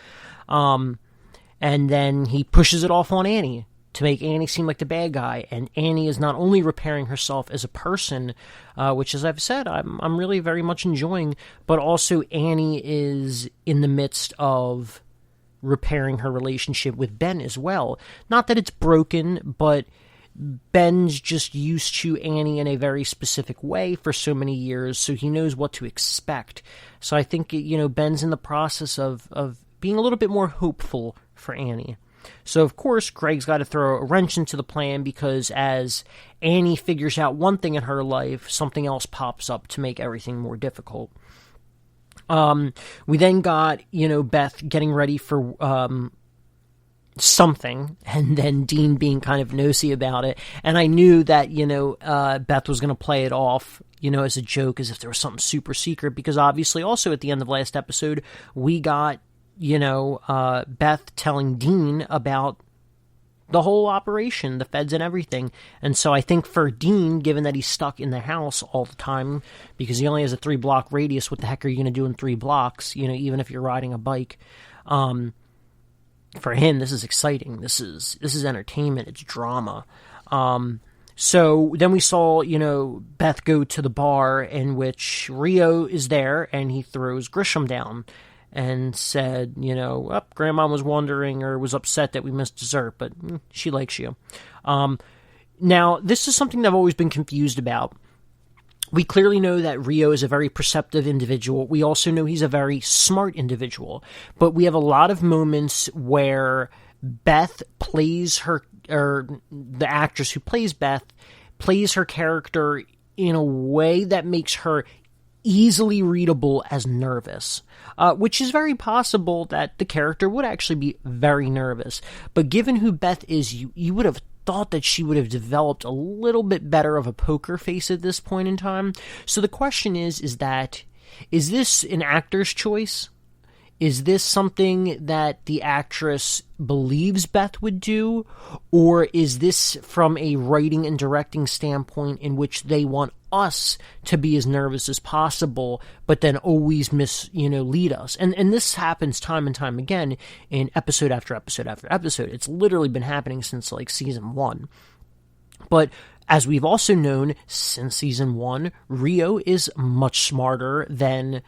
And then he pushes it off on Annie to make Annie seem like the bad guy. And Annie is not only repairing herself as a person, which, as I've said, I'm really very much enjoying, but also Annie is in the midst of repairing her relationship with Ben as well. Not that it's broken, but Ben's just used to Annie in a very specific way for so many years, so he knows what to expect. So I think, Ben's in the process of being a little bit more hopeful for Annie. So, of course, Greg's got to throw a wrench into the plan, because as Annie figures out one thing in her life, something else pops up to make everything more difficult. We then got, Beth getting ready for something, and then Dean being kind of nosy about it. And I knew that, Beth was going to play it off, as a joke, as if there was something super secret, because obviously also at the end of last episode, we got Beth telling Dean about the whole operation, the feds and everything. And so I think for Dean, given that he's stuck in the house all the time, because he only has a 3-block radius, what the heck are you going to do in 3 blocks, even if you're riding a bike? For him, this is exciting. This is entertainment. It's drama. So then we saw, Beth go to the bar in which Rio is there, and he throws Grisham down and said, Grandma was wondering or was upset that we missed dessert, but she likes you. Now, this is something that I've always been confused about. We clearly know that Rio is a very perceptive individual. We also know he's a very smart individual. But we have a lot of moments where Beth plays her, or the actress who plays Beth, plays her character in a way that makes her easily readable as nervous, which is very possible that the character would actually be very nervous. But given who Beth is, you would have thought that she would have developed a little bit better of a poker face at this point in time. So the question is this an actor's choice? Is this something that the actress believes Beth would do? Or is this from a writing and directing standpoint in which they want us to be as nervous as possible, but then always lead us? And this happens time and time again in episode after episode after episode. It's literally been happening since season 1. But as we've also known since season 1, Rio is much smarter than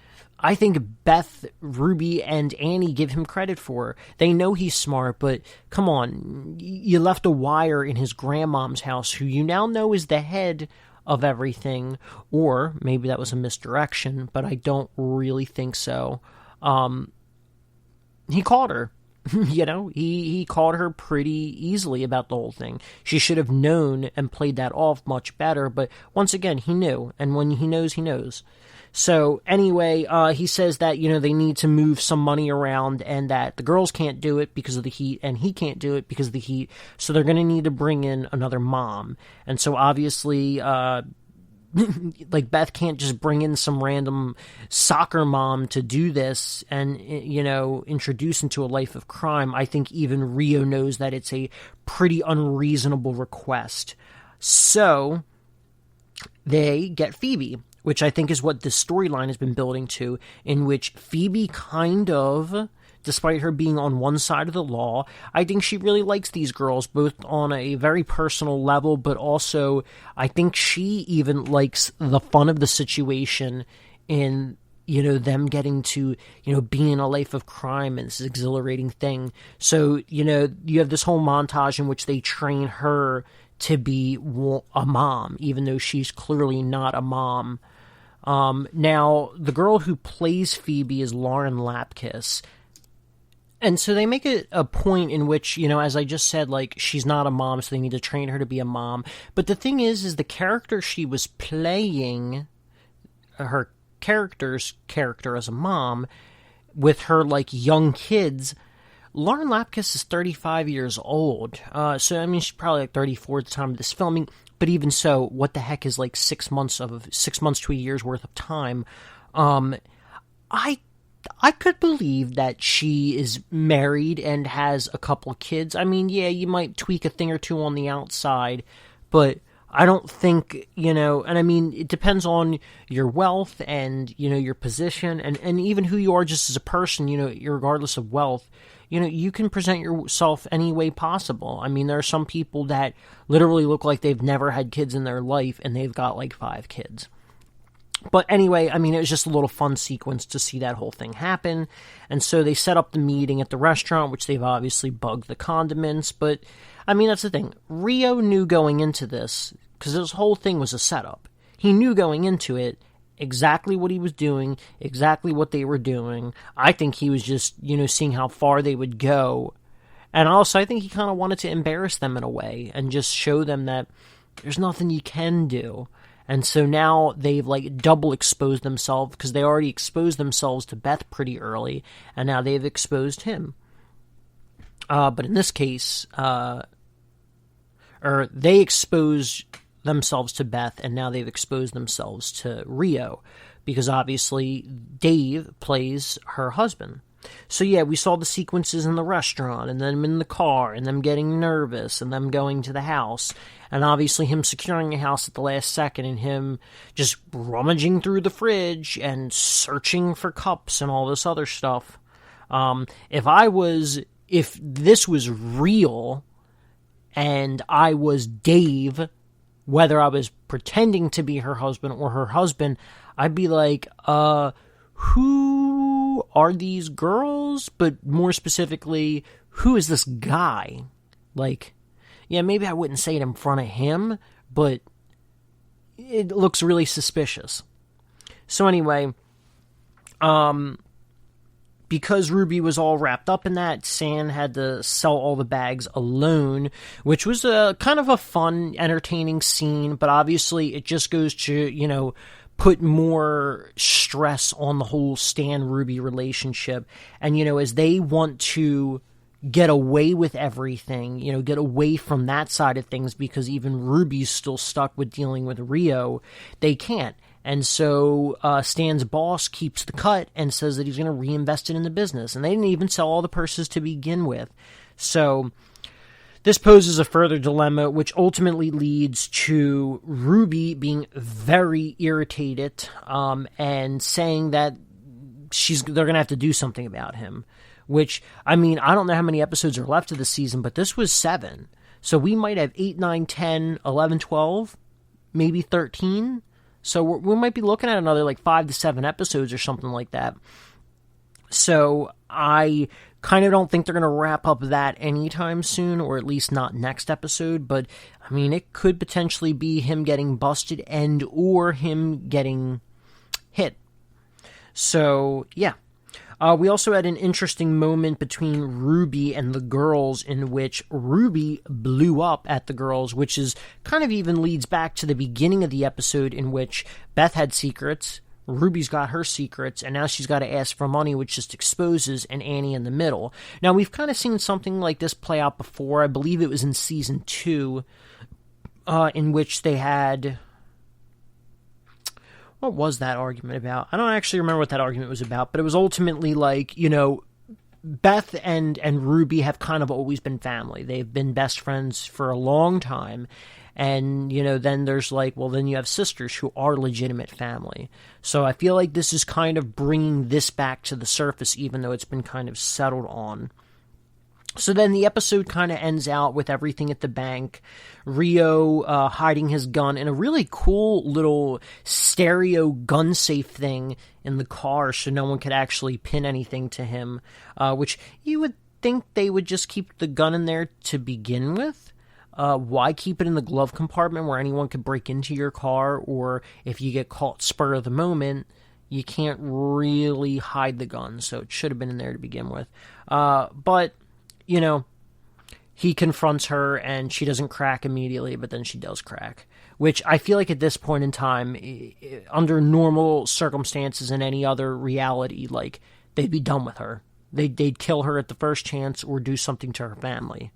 I think Beth, Ruby, and Annie give him credit for. They know he's smart, but come on, you left a wire in his grandmom's house, who you now know is the head of everything, or maybe that was a misdirection, but I don't really think so. He caught her. He caught her pretty easily about the whole thing. She should have known and played that off much better, but once again, he knew, and when he knows, he knows. So anyway, he says that, they need to move some money around and that the girls can't do it because of the heat and he can't do it because of the heat. So they're going to need to bring in another mom. And so obviously, Beth can't just bring in some random soccer mom to do this and, introduce into a life of crime. I think even Rio knows that it's a pretty unreasonable request. So they get Phoebe, which I think is what this storyline has been building to, in which Phoebe kind of, despite her being on one side of the law, I think she really likes these girls, both on a very personal level, but also I think she even likes the fun of the situation in, them getting to, be in a life of crime and this exhilarating thing. So, you have this whole montage in which they train her to be a mom, even though she's clearly not a mom. Now, the girl who plays Phoebe is Lauren Lapkus. And so they make it a point in which, as I just said, she's not a mom, so they need to train her to be a mom. But the thing is the character she was playing, her character's character as a mom, with her, young kids, Lauren Lapkus is 35 years old. So, she's probably 34 at the time of this filming. But even so, what the heck is 6 months to a year's worth of time? I could believe that she is married and has a couple of kids. You might tweak a thing or two on the outside, but I don't think, and it depends on your wealth and, your position and even who you are just as a person, regardless of wealth. You can present yourself any way possible. There are some people that literally look like they've never had kids in their life, and they've got 5 kids. But anyway, it was just a little fun sequence to see that whole thing happen. And so they set up the meeting at the restaurant, which they've obviously bugged the condiments. But, that's the thing. Rio knew going into this, because this whole thing was a setup. He knew going into it exactly what he was doing, exactly what they were doing. I think he was just, seeing how far they would go. And also, I think he kind of wanted to embarrass them in a way and just show them that there's nothing you can do. And so now they've double exposed themselves, because they already exposed themselves to Beth pretty early, and now they've exposed him. But in this case, they exposed themselves to Beth, and now they've exposed themselves to Rio, because obviously Dave plays her husband. So yeah, we saw the sequences in the restaurant, and them in the car, and them getting nervous, and them going to the house, and obviously him securing the house at the last second, and him just rummaging through the fridge, and searching for cups, and all this other stuff. If this was real and I was Dave, whether I was pretending to be her husband or her husband, I'd be like, who are these girls? But more specifically, who is this guy? Like, yeah, maybe I wouldn't say it in front of him, but it looks really suspicious. So anyway, because Ruby was all wrapped up in that, Stan had to sell all the bags alone, which was a kind of a fun, entertaining scene, but obviously it just goes to, put more stress on the whole Stan-Ruby relationship. And, as they want to get away with everything, get away from that side of things, because even Ruby's still stuck with dealing with Rio, they can't. And so Stan's boss keeps the cut and says that he's going to reinvest it in the business. And they didn't even sell all the purses to begin with. So this poses a further dilemma, which ultimately leads to Ruby being very irritated and saying that they're going to have to do something about him. Which, I don't know how many episodes are left of the season, but this was 7. So we might have 8, 9, 10, 11, 12, maybe 13. So we might be looking at another 5 to 7 episodes or something like that. So I kind of don't think they're going to wrap up that anytime soon, or at least not next episode. But, it could potentially be him getting busted or him getting hit. So, yeah. We also had an interesting moment between Ruby and the girls in which Ruby blew up at the girls, which is kind of even leads back to the beginning of the episode in which Beth had secrets, Ruby's got her secrets, and now she's got to ask for money, which just exposes an Annie in the middle. Now, we've kind of seen something like this play out before. I believe it was in season 2, in which they had... What was that argument about? I don't actually remember what that argument was about, but it was ultimately Beth and Ruby have kind of always been family. They've been best friends for a long time. And, then there's then you have sisters who are legitimate family. So I feel like this is kind of bringing this back to the surface, even though it's been kind of settled on. So then the episode kind of ends out with everything at the bank. Rio hiding his gun in a really cool little stereo gun safe thing in the car so no one could actually pin anything to him, which you would think they would just keep the gun in there to begin with. Why keep it in the glove compartment where anyone could break into your car, or if you get caught spur of the moment, you can't really hide the gun, so it should have been in there to begin with. But... he confronts her and she doesn't crack immediately, but then she does crack. Which I feel like at this point in time, under normal circumstances in any other reality, they'd be done with her. They'd kill her at the first chance or do something to her family.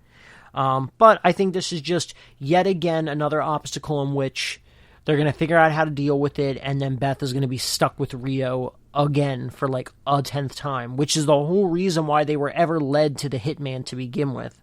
But I think this is just yet again another obstacle in which they're going to figure out how to deal with it, and then Beth is going to be stuck with Rio again for a 10th time, which is the whole reason why they were ever led to the hitman to begin with.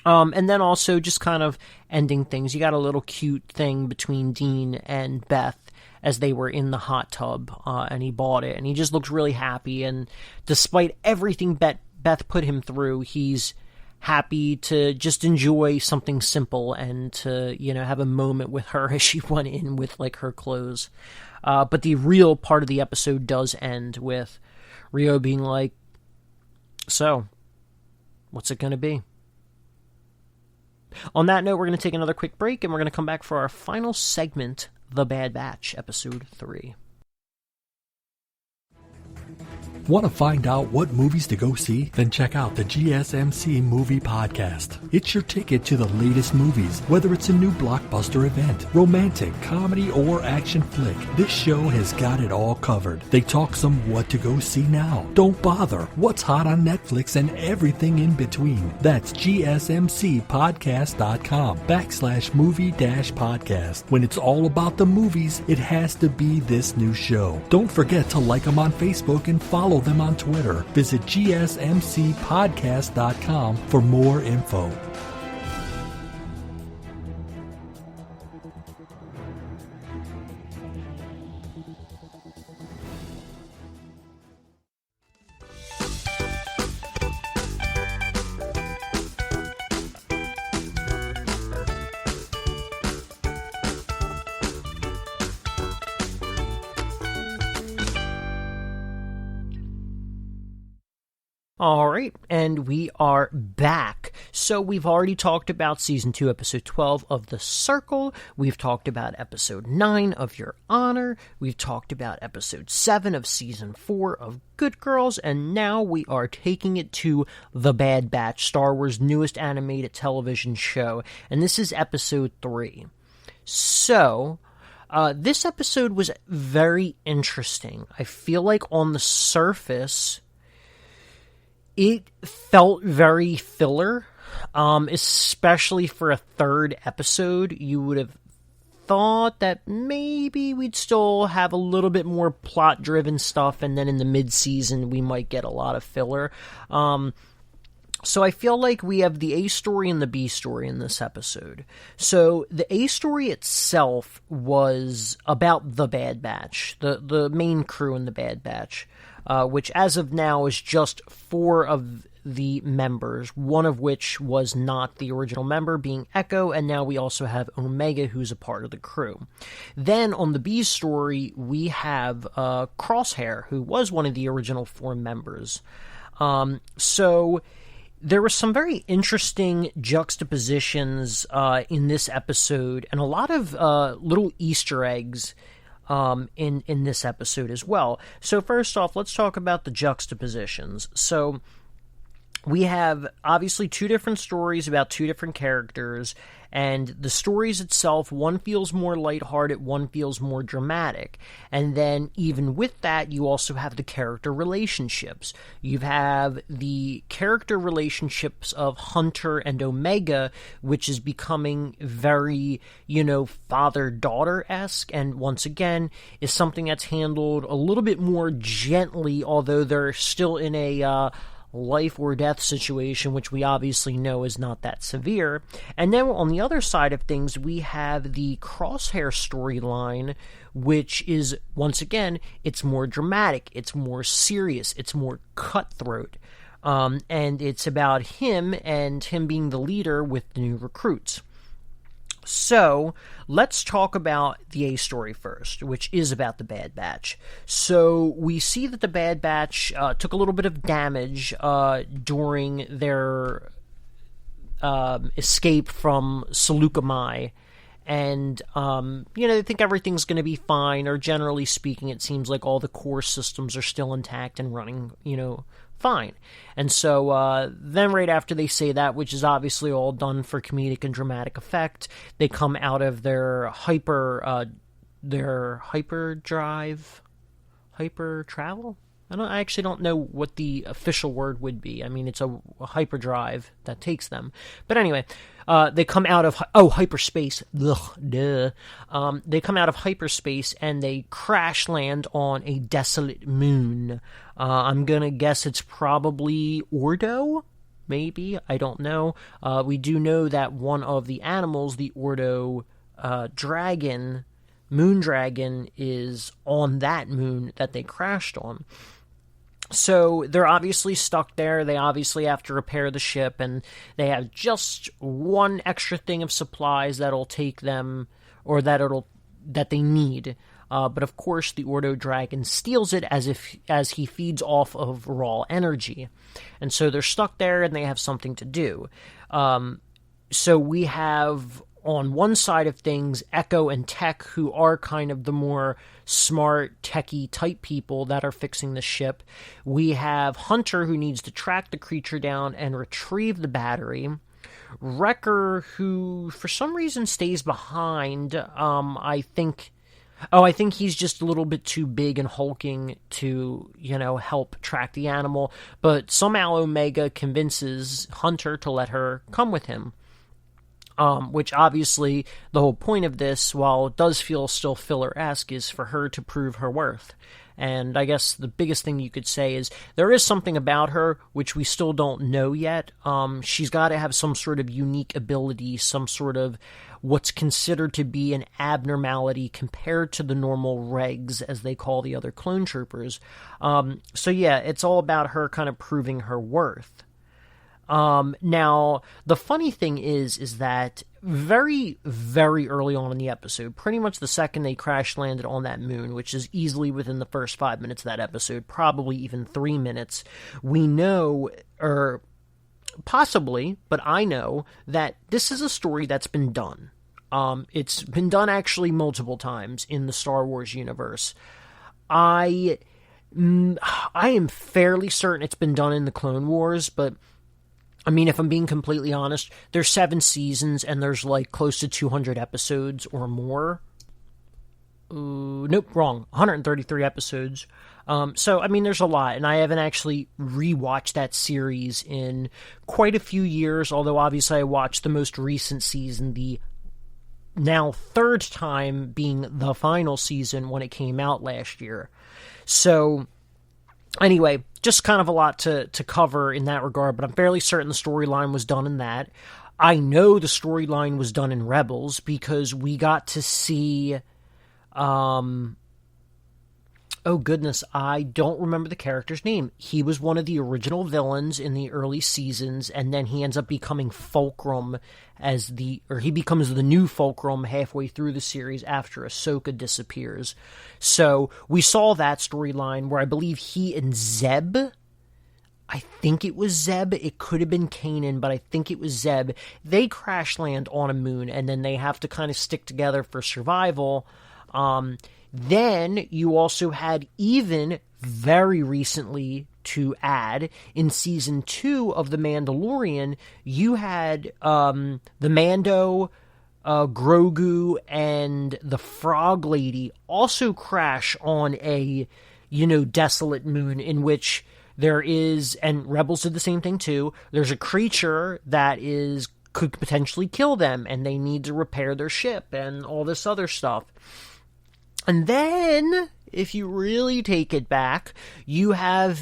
And then also just kind of ending things. You got a little cute thing between Dean and Beth as they were in the hot tub, and he bought it, and he just looked really happy, and despite everything Beth put him through, he's happy to just enjoy something simple and to, have a moment with her as she went in with, her clothes. But the real part of the episode does end with Rio being like, so, what's it going to be? On that note, we're going to take another quick break, and we're going to come back for our final segment, The Bad Batch, Episode 3. Want to find out what movies to go see? Then check out the GSMC Movie Podcast. It's your ticket to the latest movies, whether it's a new blockbuster event, romantic, comedy, or action flick. This show has got it all covered. They talk some what to go see now, don't bother, what's hot on Netflix, and everything in between. That's gsmcpodcast.com/movie-podcast. When it's all about the movies, it has to be this new show. Don't forget to like them on Facebook and follow them on Twitter. Visit gsmcpodcast.com for more info. All right, and we are back. So we've already talked about Season 2, Episode 12 of The Circle. We've talked about Episode 9 of Your Honor. We've talked about Episode 7 of Season 4 of Good Girls. And now we are taking it to The Bad Batch, Star Wars' newest animated television show. And this is Episode 3. So, this episode was very interesting. I feel like on the surface, it felt very filler, especially for a third episode. You would have thought that maybe we'd still have a little bit more plot-driven stuff, and then in the mid-season we might get a lot of filler. So I feel like we have the A story and the B story in this episode. So the A story itself was about the Bad Batch, the main crew in the Bad Batch, which as of now is just 4 of the members, one of which was not the original member, being Echo, and now we also have Omega, who's a part of the crew. Then on the B story, we have Crosshair, who was one of the original 4 members. So there were some very interesting juxtapositions in this episode, and a lot of little Easter eggs in this episode as well. So first off, let's talk about the juxtapositions. So we have obviously 2 different stories about 2 different characters, and the stories itself, one feels more lighthearted, one feels more dramatic. And then even with that, you also have the character relationships. You have the character relationships of Hunter and Omega, which is becoming very, father-daughter-esque, and once again, is something that's handled a little bit more gently, although they're still in a life or death situation, which we obviously know is not that severe. And then on the other side of things, we have the Crosshair storyline, which is, once again, it's more dramatic, it's more serious, it's more cutthroat. And it's about him and him being the leader with the new recruits. So, let's talk about the A story first, which is about the Bad Batch. So, we see that the Bad Batch took a little bit of damage during their escape from Seleucamai. And, they think everything's going to be fine, or generally speaking, it seems like all the core systems are still intact and running, fine. And so then right after they say that, which is obviously all done for comedic and dramatic effect, they come out of their hyper travel? I actually don't know what the official word would be. I mean, it's a hyperdrive that takes them. But anyway, they come out of hyperspace. They come out of hyperspace and they crash land on a desolate moon. I'm gonna guess it's probably Ordo. Maybe, I don't know. We do know that one of the animals, the Ordo dragon, moon dragon, is on that moon that they crashed on. So they're obviously stuck there. They obviously have to repair the ship, and they have just one extra thing of supplies that'll take them, or that they need. But of course, the Ordo Dragon steals it as he feeds off of raw energy, and so they're stuck there, and they have something to do. So we have, on one side of things, Echo and Tech, who are kind of the more smart, techie type people that are fixing the ship. We have Hunter, who needs to track the creature down and retrieve the battery. Wrecker, who for some reason stays behind. I think he's just a little bit too big and hulking to, help track the animal. But somehow Omega convinces Hunter to let her come with him. Which obviously, the whole point of this, while it does feel still filler-esque, is for her to prove her worth. And I guess the biggest thing you could say is there is something about her which we still don't know yet. She's got to have some sort of unique ability, some sort of what's considered to be an abnormality compared to the normal regs, as they call the other clone troopers. So yeah, it's all about her kind of proving her worth. Now, the funny thing is that very, very early on in the episode, pretty much the second they crash landed on that moon, which is easily within the first 5 minutes of that episode, probably even 3 minutes, we know, or possibly, but I know, that this is a story that's been done. It's been done actually multiple times in the Star Wars universe. I am fairly certain it's been done in the Clone Wars, but I mean, if I'm being completely honest, there's 7 seasons and there's like close to 200 episodes or more. Nope, wrong. 133 episodes. So, I mean, there's a lot, and I haven't actually rewatched that series in quite a few years, although obviously I watched the most recent season, the now 3rd time being the final season when it came out last year. So, anyway, just kind of a lot to cover in that regard, but I'm fairly certain the storyline was done in that. I know the storyline was done in Rebels because we got to see, oh goodness, I don't remember the character's name. He was one of the original villains in the early seasons, and then he ends up becoming Fulcrum he becomes the new Fulcrum halfway through the series after Ahsoka disappears. So we saw that storyline where I believe he and Zeb, I think it was Zeb, it could have been Kanan, but I think it was Zeb, they crash land on a moon, and then they have to kind of stick together for survival. Then you also had, even very recently to add, in season 2 of The Mandalorian, you had the Mando, Grogu, and the Frog Lady also crash on a, desolate moon in which there is, and Rebels did the same thing too, there's a creature that could potentially kill them, and they need to repair their ship, and all this other stuff. And then, if you really take it back, you have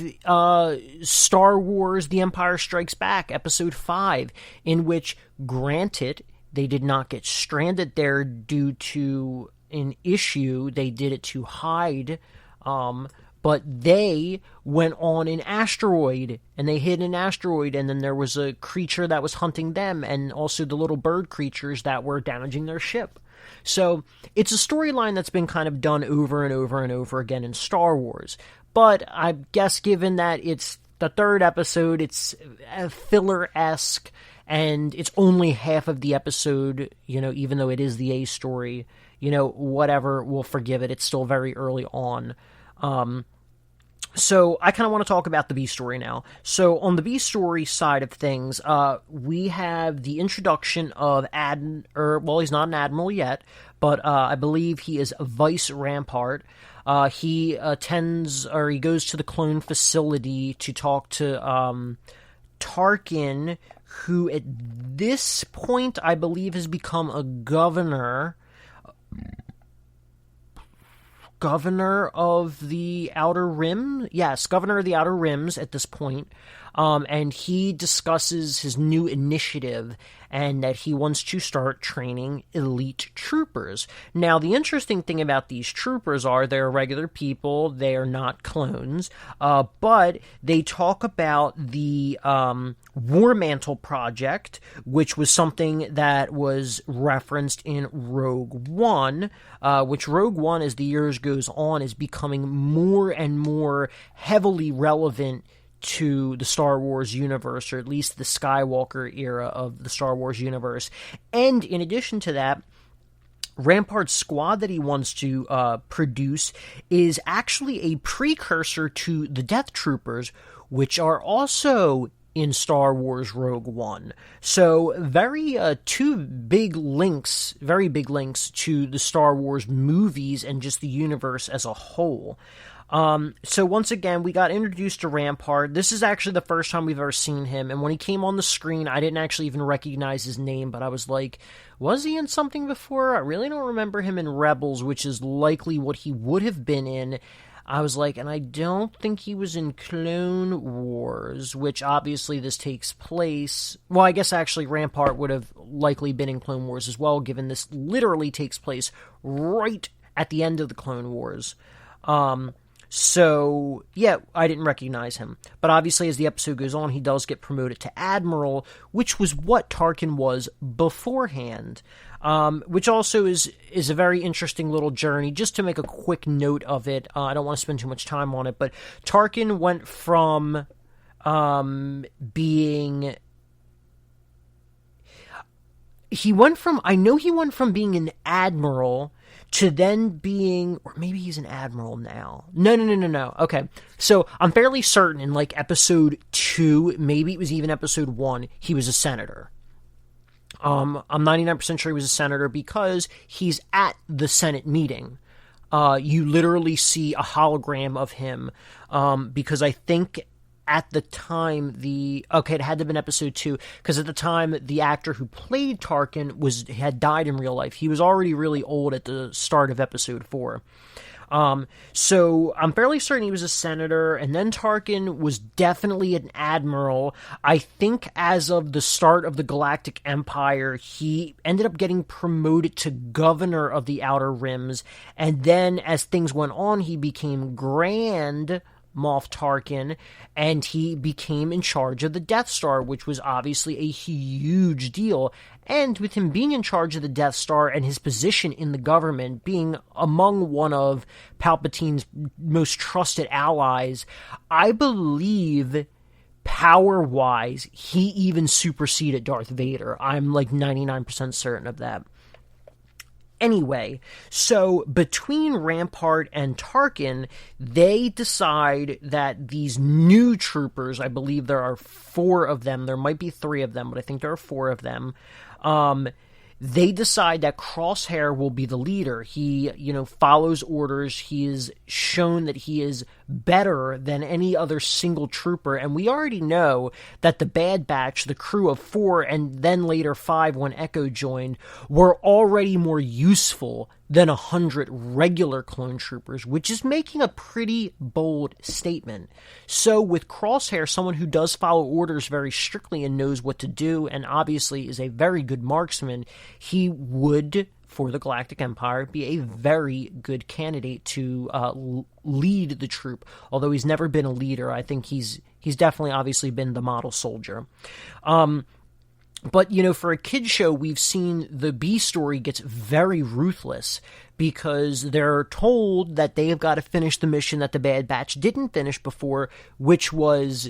Star Wars The Empire Strikes Back, Episode 5, in which, granted, they did not get stranded there due to an issue. They did it to hide, but they went on an asteroid, and they hit an asteroid, and then there was a creature that was hunting them, and also the little bird creatures that were damaging their ship. So, it's a storyline that's been kind of done over and over and over again in Star Wars. But I guess given that it's the 3rd episode, it's filler-esque, and it's only half of the episode, even though it is the A story, whatever, we'll forgive it. It's still very early on. So I kind of want to talk about the B story now. So on the B story side of things, we have the introduction of he's not an admiral yet, but I believe he is Vice Rampart. He he goes to the clone facility to talk to Tarkin, who at this point I believe has become a governor of the Outer Rim? Yes, governor of the Outer Rims at this point. And he discusses his new initiative and that he wants to start training elite troopers. Now, the interesting thing about these troopers are they're regular people, they are not clones, but they talk about the War Mantle Project, which was something that was referenced in Rogue One, which Rogue One, as the years goes on, is becoming more and more heavily relevant to the Star Wars universe, or at least the Skywalker era of the Star Wars universe. And in addition to that, Rampart's squad that he wants to produce is actually a precursor to the Death Troopers, which are also in Star Wars Rogue One. So very big links to the Star Wars movies and just the universe as a whole. So once again, we got introduced to Rampart. This is actually the first time we've ever seen him, and when he came on the screen, I didn't actually even recognize his name, but I was like, was he in something before? I really don't remember him in Rebels, which is likely what he would have been in. I was like, and I don't think he was in Clone Wars, which obviously this takes place. Well, I guess actually Rampart would have likely been in Clone Wars as well, given this literally takes place right at the end of the Clone Wars. So, yeah, I didn't recognize him. But obviously, as the episode goes on, he does get promoted to Admiral, which was what Tarkin was beforehand. Which also is a very interesting little journey. Just to make a quick note of it, I don't want to spend too much time on it, but Tarkin went from being... He went from being an admiral to then being, or maybe he's an admiral now. No. Okay. So I'm fairly certain in like episode 2, maybe it was even episode 1, he was a senator. I'm 99% sure he was a senator because he's at the Senate meeting. You literally see a hologram of him, because I think at the time it had to have been episode 2, because at the time the actor who played Tarkin had died in real life. He was already really old at the start of episode 4. So I'm fairly certain he was a senator, and then Tarkin was definitely an admiral. I think as of the start of the Galactic Empire, he ended up getting promoted to governor of the Outer Rims, and then as things went on, he became Grand Moff Tarkin, and he became in charge of the Death Star, which was obviously a huge deal. And with him being in charge of the Death Star and his position in the government, being among one of Palpatine's most trusted allies, I believe power-wise, he even superseded Darth Vader. I'm like 99% certain of that. Anyway, so between Rampart and Tarkin, they decide that these new troopers, I believe there are 4 of them, there might be 3 of them, but I think there are 4 of them, they decide that Crosshair will be the leader. He, follows orders. He is shown that he is better than any other single trooper. And we already know that the Bad Batch, the crew of 4, and then later 5 when Echo joined, were already more useful than 100 regular clone troopers, which is making a pretty bold statement. So with Crosshair, someone who does follow orders very strictly and knows what to do, and obviously is a very good marksman, he would, for the Galactic Empire, be a very good candidate to lead the troop. Although he's never been a leader, I think he's definitely obviously been the model soldier. But, for a kid's show, we've seen the B story gets very ruthless because they're told that they have got to finish the mission that the Bad Batch didn't finish before, which was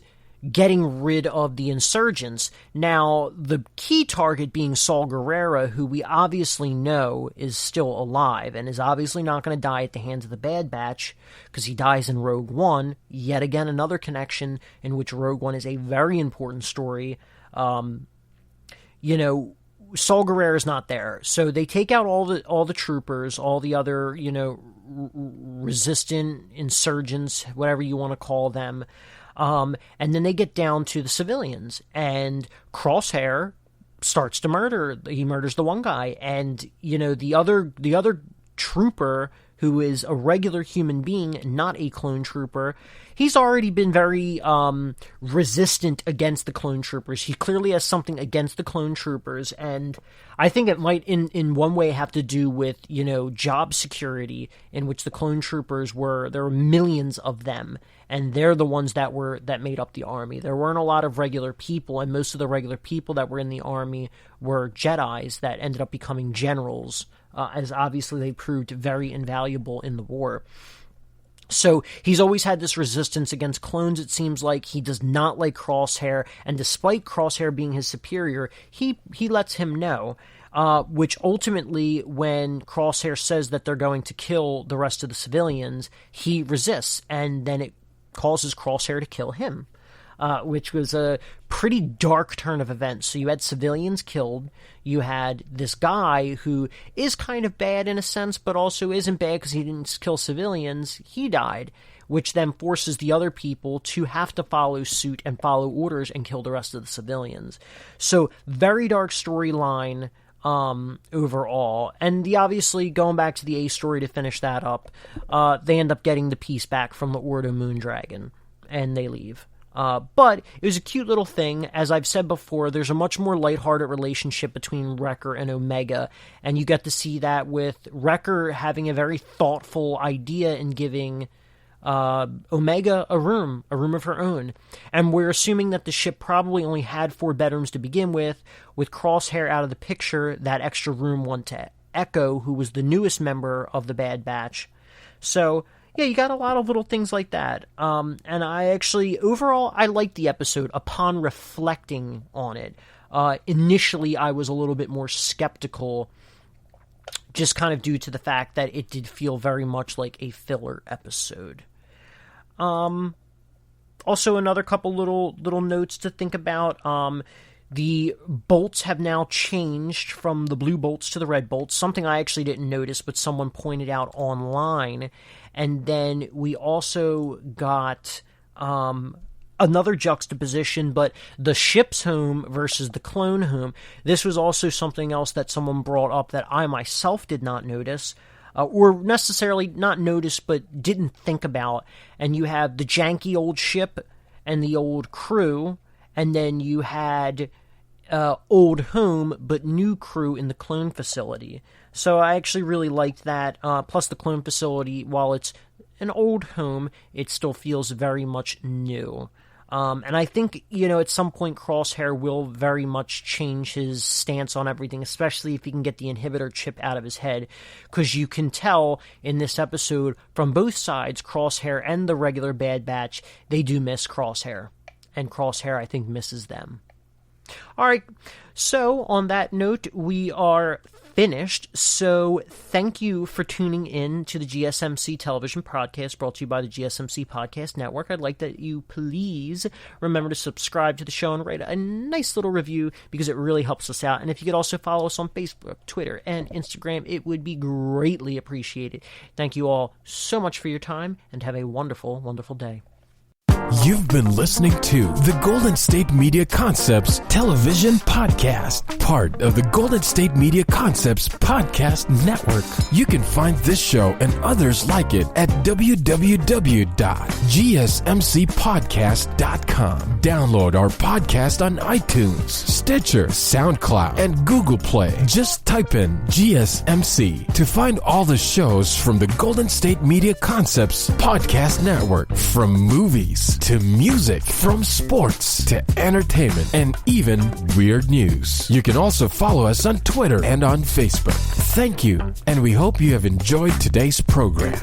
getting rid of the insurgents. Now, the key target being Saul Guerrero, who we obviously know is still alive and is obviously not going to die at the hands of the Bad Batch because he dies in Rogue One. Yet again, another connection in which Rogue One is a very important story. Saul Guerrero is not there. So they take out all the troopers, all the other, resistant insurgents, whatever you want to call them. And then they get down to the civilians, and Crosshair starts to murder. He murders the one guy, and, the other trooper, who is a regular human being, not a clone trooper, he's already been very resistant against the clone troopers. He clearly has something against the clone troopers, and I think it might in one way have to do with, job security, in which the clone troopers there were millions of them, and they're the ones that made up the army. There weren't a lot of regular people, and most of the regular people that were in the army were Jedis that ended up becoming generals, as obviously they proved very invaluable in the war. So he's always had this resistance against clones, it seems like. He does not like Crosshair, and despite Crosshair being his superior, he lets him know, which ultimately, when Crosshair says that they're going to kill the rest of the civilians, he resists, and then it causes Crosshair to kill him. Which was a pretty dark turn of events. So you had civilians killed, you had this guy who is kind of bad in a sense, but also isn't bad because he didn't kill civilians, he died, which then forces the other people to have to follow suit and follow orders and kill the rest of the civilians. So very dark storyline overall. And obviously, going back to the A story to finish that up, they end up getting the piece back from the Ordo Moondragon, and they leave. But it was a cute little thing. As I've said before, there's a much more lighthearted relationship between Wrecker and Omega, and you get to see that with Wrecker having a very thoughtful idea in giving Omega a room of her own. And we're assuming that the ship probably only had 4 bedrooms to begin with Crosshair out of the picture, that extra room went to Echo, who was the newest member of the Bad Batch. So, yeah, you got a lot of little things like that. And I actually, overall, I liked the episode upon reflecting on it. Initially, I was a little bit more skeptical, just kind of due to the fact that it did feel very much like a filler episode. Also, another couple little notes to think about. The bolts have now changed from the blue bolts to the red bolts, something I actually didn't notice, but someone pointed out online. And then we also got another juxtaposition, but the ship's home versus the clone home. This was also something else that someone brought up that I myself did not notice, or necessarily not notice, but didn't think about. And you have the janky old ship and the old crew, and then you had old home but new crew in the clone facility. So I actually really liked that. Plus the clone facility, while it's an old home, it still feels very much new. And I think, at some point Crosshair will very much change his stance on everything, especially if he can get the inhibitor chip out of his head. Because you can tell in this episode, from both sides, Crosshair and the regular Bad Batch, they do miss Crosshair. And Crosshair, I think, misses them. Alright, so on that note, we are finished. So thank you for tuning in to the GSMC television podcast brought to you by the GSMC Podcast Network. I'd like that you please remember to subscribe to the show and write a nice little review because it really helps us out. And if you could also follow us on Facebook, Twitter, and Instagram, it would be greatly appreciated. Thank you all so much for your time and have a wonderful, wonderful day. You've been listening to the Golden State Media Concepts Television Podcast, part of the Golden State Media Concepts Podcast Network. You can find this show and others like it at www.gsmcpodcast.com. Download our podcast on iTunes, Stitcher, SoundCloud, and Google Play. Just type in GSMC to find all the shows from the Golden State Media Concepts Podcast Network, from movies to music, from sports to entertainment, and even weird news. You can also follow us on Twitter and on Facebook. Thank you, and we hope you have enjoyed today's program.